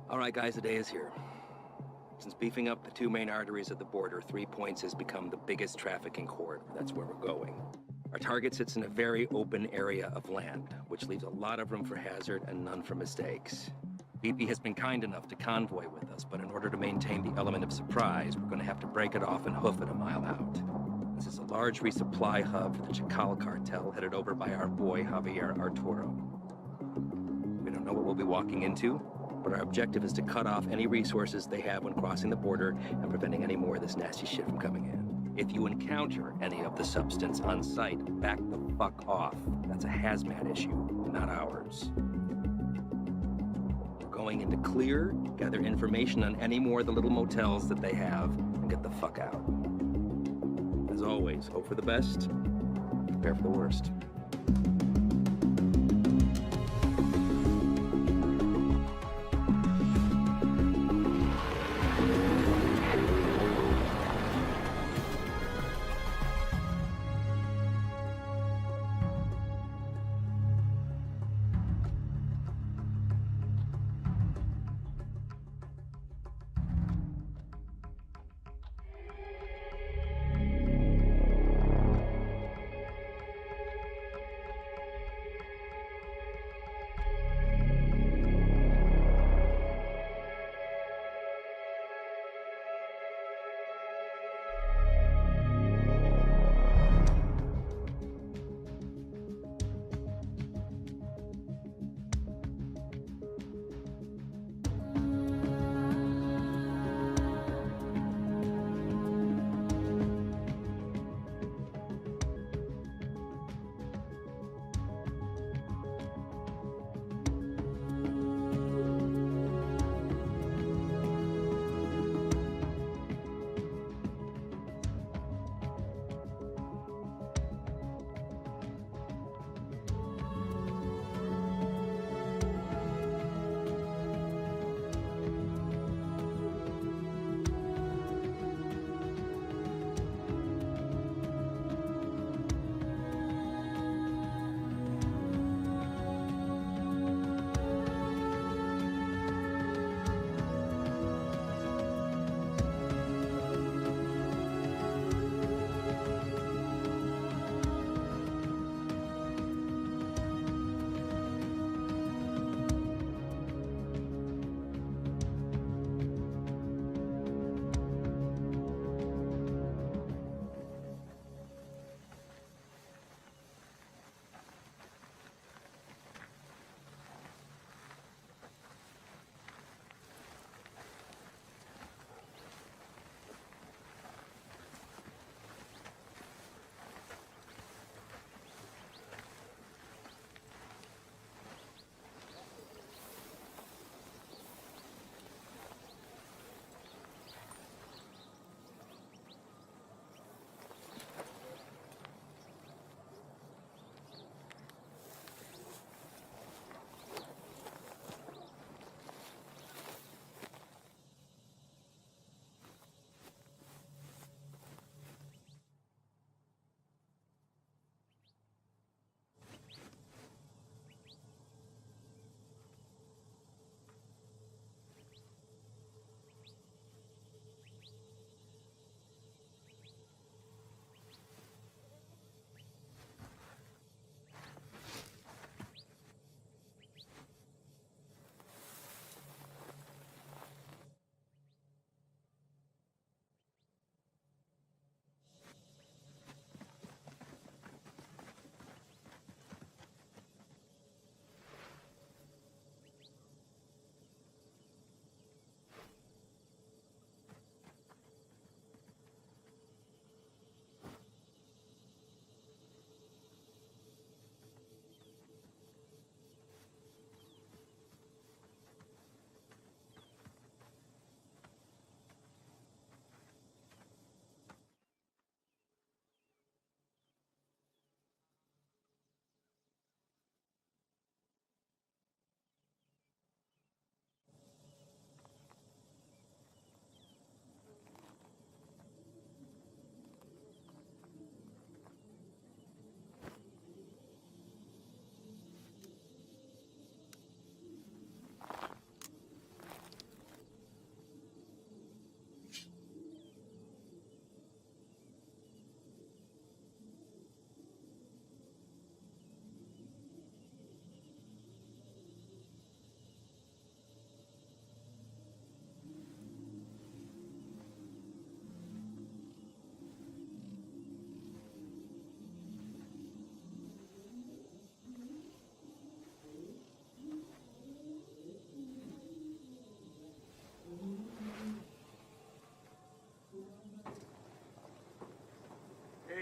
All right, guys, the day is here. Since beefing up the two main arteries at the border, 3 Points has become the biggest trafficking corridor. That's where we're going. Our target sits in a very open area of land, which leaves a lot of room for hazard and none for mistakes. BP has been kind enough to convoy with us, but in order to maintain the element of surprise, we're going to have to break it off and hoof it a mile out. This is a large resupply hub for the Chacal cartel headed over by our boy Javier Arturo. We don't know what we'll be walking into, but our objective is to cut off any resources they have when crossing the border and preventing any more of this nasty shit from coming in. If you encounter any of the substance on site, back the fuck off. That's a hazmat issue, not ours. We're going into clear, gather information on any more of the little motels that they have, and get the fuck out. As always, hope for the best, prepare for the worst.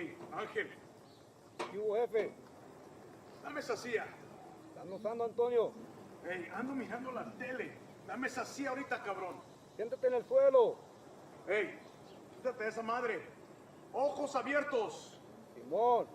Hey, Ángel, ¿Qué hubo, jefe? dame esa silla. ¿Estás notando, Antonio? Hey, ando mirando la tele. Dame esa silla ahorita, cabrón. Siéntate en el suelo. Hey, quítate esa madre. Ojos abiertos. Simón.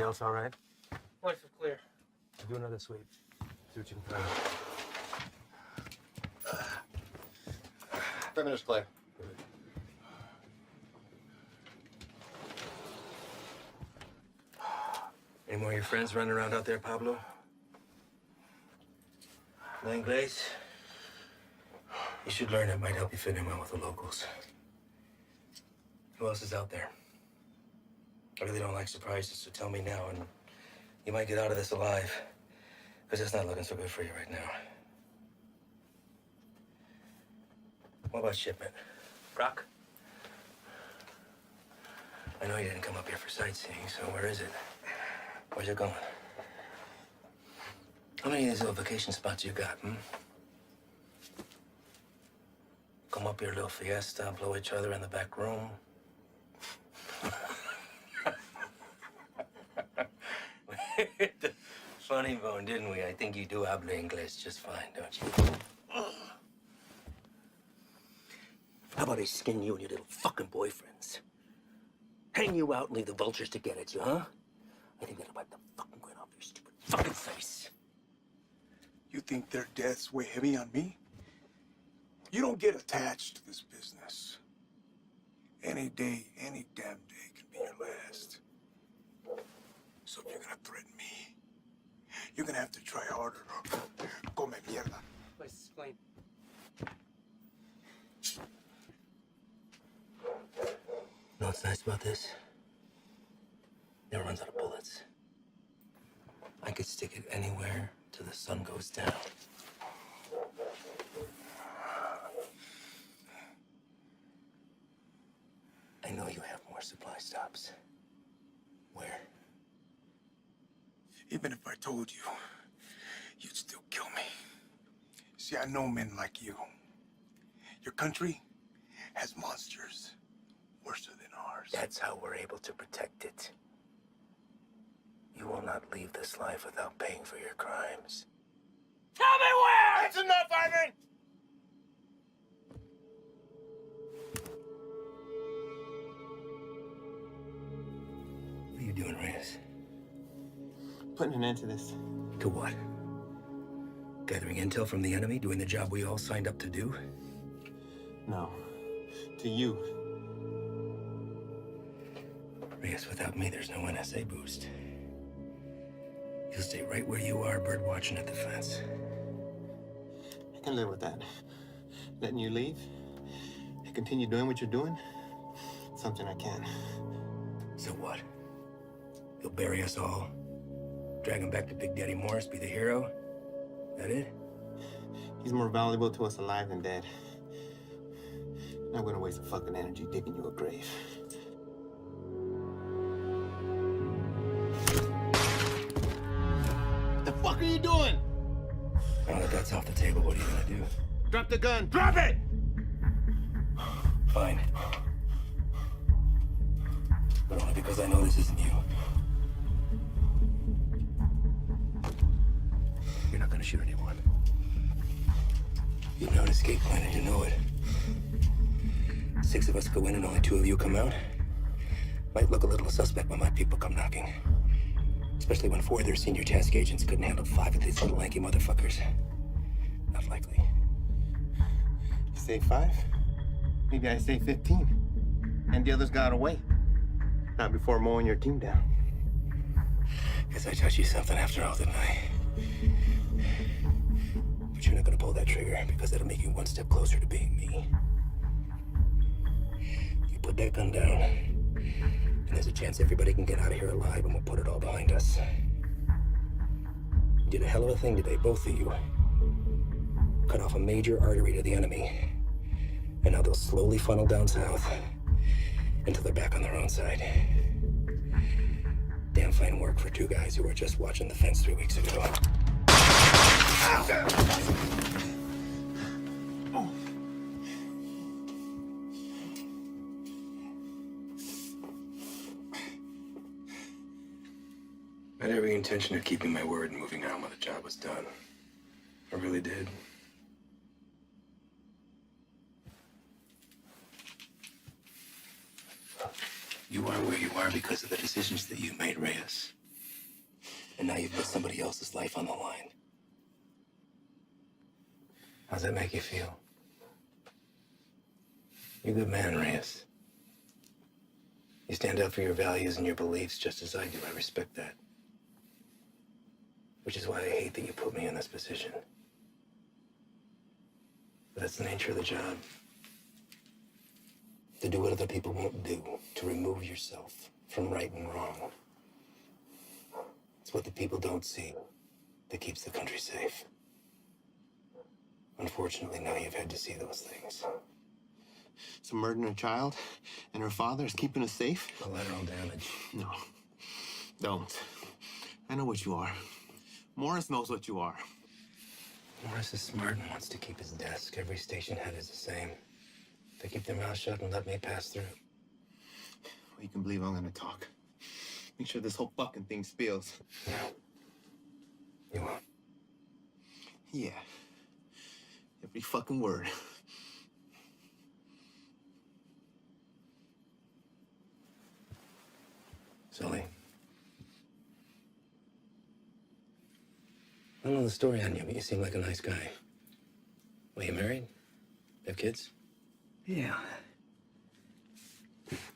Everybody else all right? Lights are clear. Do another sweep. See what you can find. Perimeter's clear. Any more of your friends running around out there, Pablo? Langlais? You should learn. It might help you fit in well with the locals. Who else is out there? I really don't like surprises, so tell me now, and you might get out of this alive. Because it's not looking so good for you right now. What about shipment? Brock? I know you didn't come up here for sightseeing, so where is it? Where you going? How many of these little vacation spots you got, Come up here, little fiesta, blow each other in the back room. Funny bone, didn't we? I think you do habla English just fine, don't you? How about I skin you and your little fucking boyfriends? Hang you out and leave the vultures to get at you, huh? I think that'll wipe the fucking grin off your stupid fucking face. You think their deaths weigh heavy on me? You don't get attached to this business. Any day, any damn day can be your last. So if you're gonna threaten me, you're gonna have to try harder. Come mierda. Place is clean. You know what's nice about this? It runs out of bullets. I could stick it anywhere till the sun goes down. I know you have more supply stops. Where? Even if I told you, you'd still kill me. See, I know men like you. Your country has monsters worse than ours. That's how we're able to protect it. You will not leave this life without paying for your crimes. Tell me where! That's enough, Ivan! What are you doing, Reyes? Putting an end to this. To what? Gathering intel from the enemy, doing the job we all signed up to do? No. To you. Reyes, without me, there's no NSA boost. You'll stay right where you are, bird watching at the fence. I can live with that. Letting you leave and continue doing what you're doing, something I can. So what? You'll bury us all, drag him back to Big Daddy Morris, be the hero? That it? He's more valuable to us alive than dead. Not gonna waste a fucking energy digging you a grave. What the fuck are you doing? Now that that's off the table, what are you gonna do? Drop the gun. Drop it! Fine. But only because I know this isn't you. You're not gonna shoot anyone. You know an escape plan and you know it. 6 of us go in and only 2 of you come out. Might look a little suspect when my people come knocking. Especially when 4 of their senior task agents couldn't handle 5 of these little lanky motherfuckers. Not likely. You say 5? Maybe I say 15. And the others got away. Not before mowing your team down. Guess I taught you something after all, didn't I? But you're not gonna pull that trigger because that'll make you 1 step closer to being me. You put that gun down, and there's a chance everybody can get out of here alive and we'll put it all behind us. You did a hell of a thing today, both of you. Cut off a major artery to the enemy. And now they'll slowly funnel down south until they're back on their own side. Damn fine work for 2 guys who were just watching the fence 3 weeks ago. I had every intention of keeping my word and moving on when the job was done. I really did. You are where you are because of the decisions that you made, Reyes. And now you've put somebody else's life on the line. How's that make you feel? You're a good man, Reyes. You stand up for your values and your beliefs just as I do. I respect that. Which is why I hate that you put me in this position. But that's the nature of the job. To do what other people won't do, to remove yourself from right and wrong. It's what the people don't see that keeps the country safe. Unfortunately, now you've had to see those things. So murdering a child and her father is keeping us safe? Collateral damage. No, don't. I know what you are. Morris knows what you are. Morris is smart and wants to keep his desk. Every station head is the same. They keep their mouth shut and let me pass through. Well, you can believe I'm gonna talk. Make sure this whole fucking thing spills. No. You won't. Yeah. Every fucking word. Sully. I don't know the story on you, but you seem like a nice guy. Well, you married? Have kids? Yeah.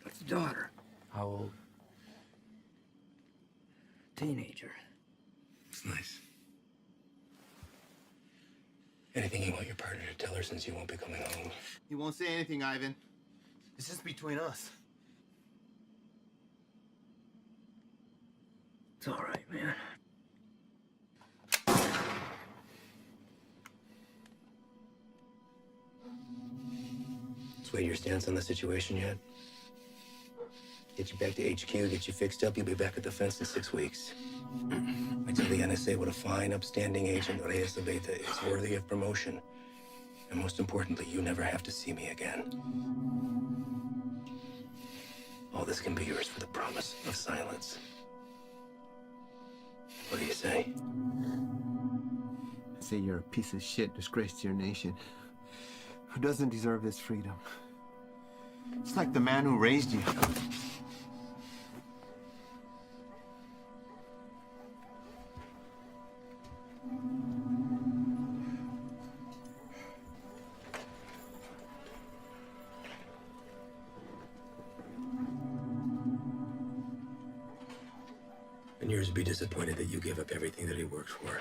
What's the daughter? How old? Teenager. It's nice. Anything you want your partner to tell her since you won't be coming home? He won't say anything, Ivan. It's just between us. It's all right, man. Sway your stance on the situation yet? Get you back to HQ, get you fixed up, you'll be back at the fence in 6 weeks. I tell the NSA what a fine, upstanding agent Reyes Abeta is, worthy of promotion. And most importantly, you never have to see me again. All this can be yours for the promise of silence. What do you say? I say you're a piece of shit, disgrace to your nation. Who doesn't deserve this freedom? It's like the man who raised you. And yours would be disappointed that you gave up everything that he worked for.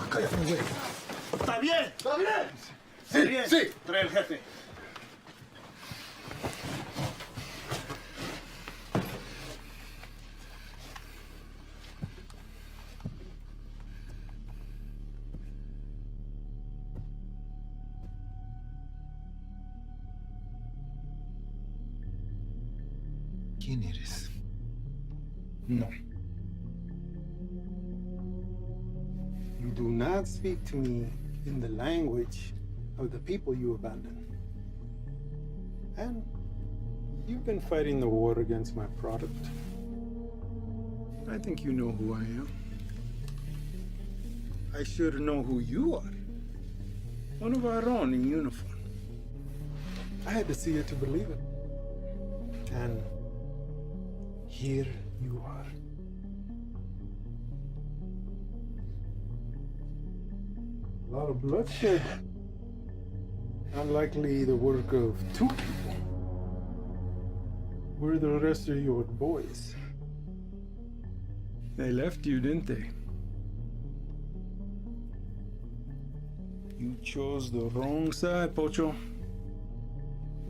Cállate, güey. ¿Está bien? ¿Está bien? Sí, bien. sí. Trae el jefe. ¿Quién eres? No. You do not speak to me in the language of the people you abandoned. And you've been fighting the war against my product. I think you know who I am. I should know who you are. One of our own in uniform. I had to see it to believe it. And here you are. A lot of bloodshed. Unlikely the work of two people. Where are the rest of your boys? They left you, didn't they? You chose the wrong side, Pocho.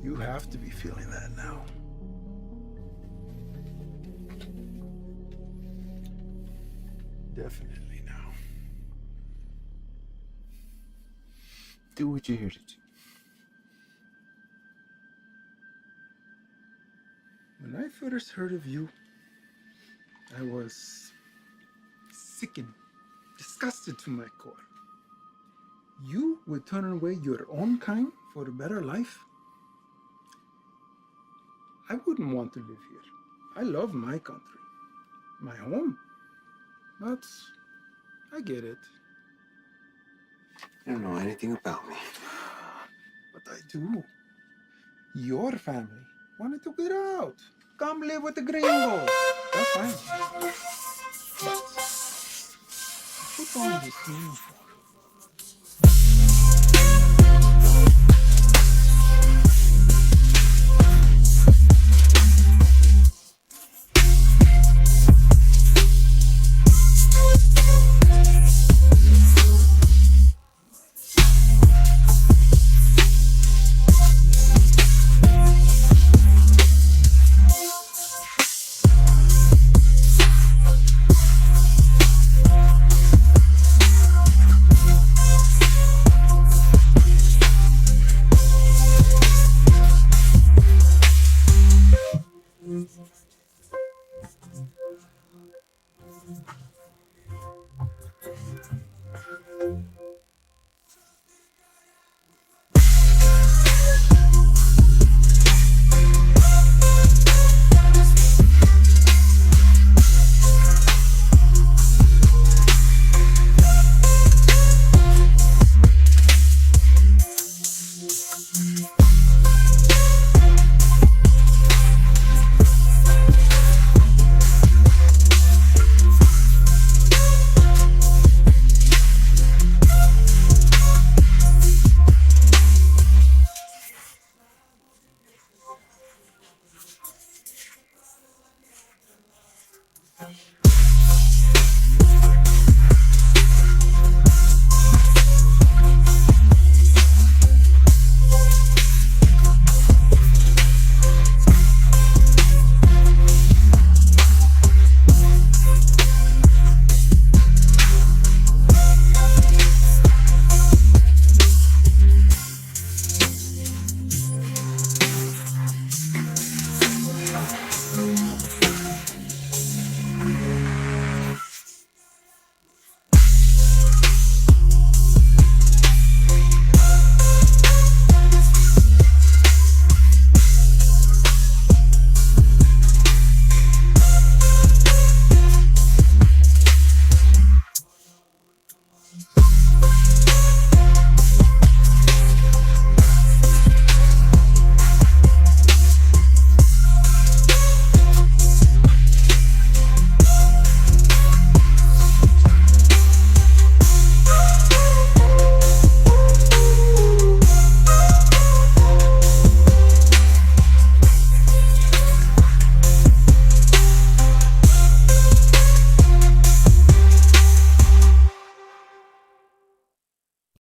You have to be feeling that now. Definitely now. Do what you're here to do. When I first heard of you, I was sickened, disgusted to my core. You would turn away your own kind for a better life? I wouldn't want to live here. I love my country, my home. But I get it. You don't know anything about me. But I do. Your family wanted to get out. Come live with the gringos. That's fine. But put on this uniform. All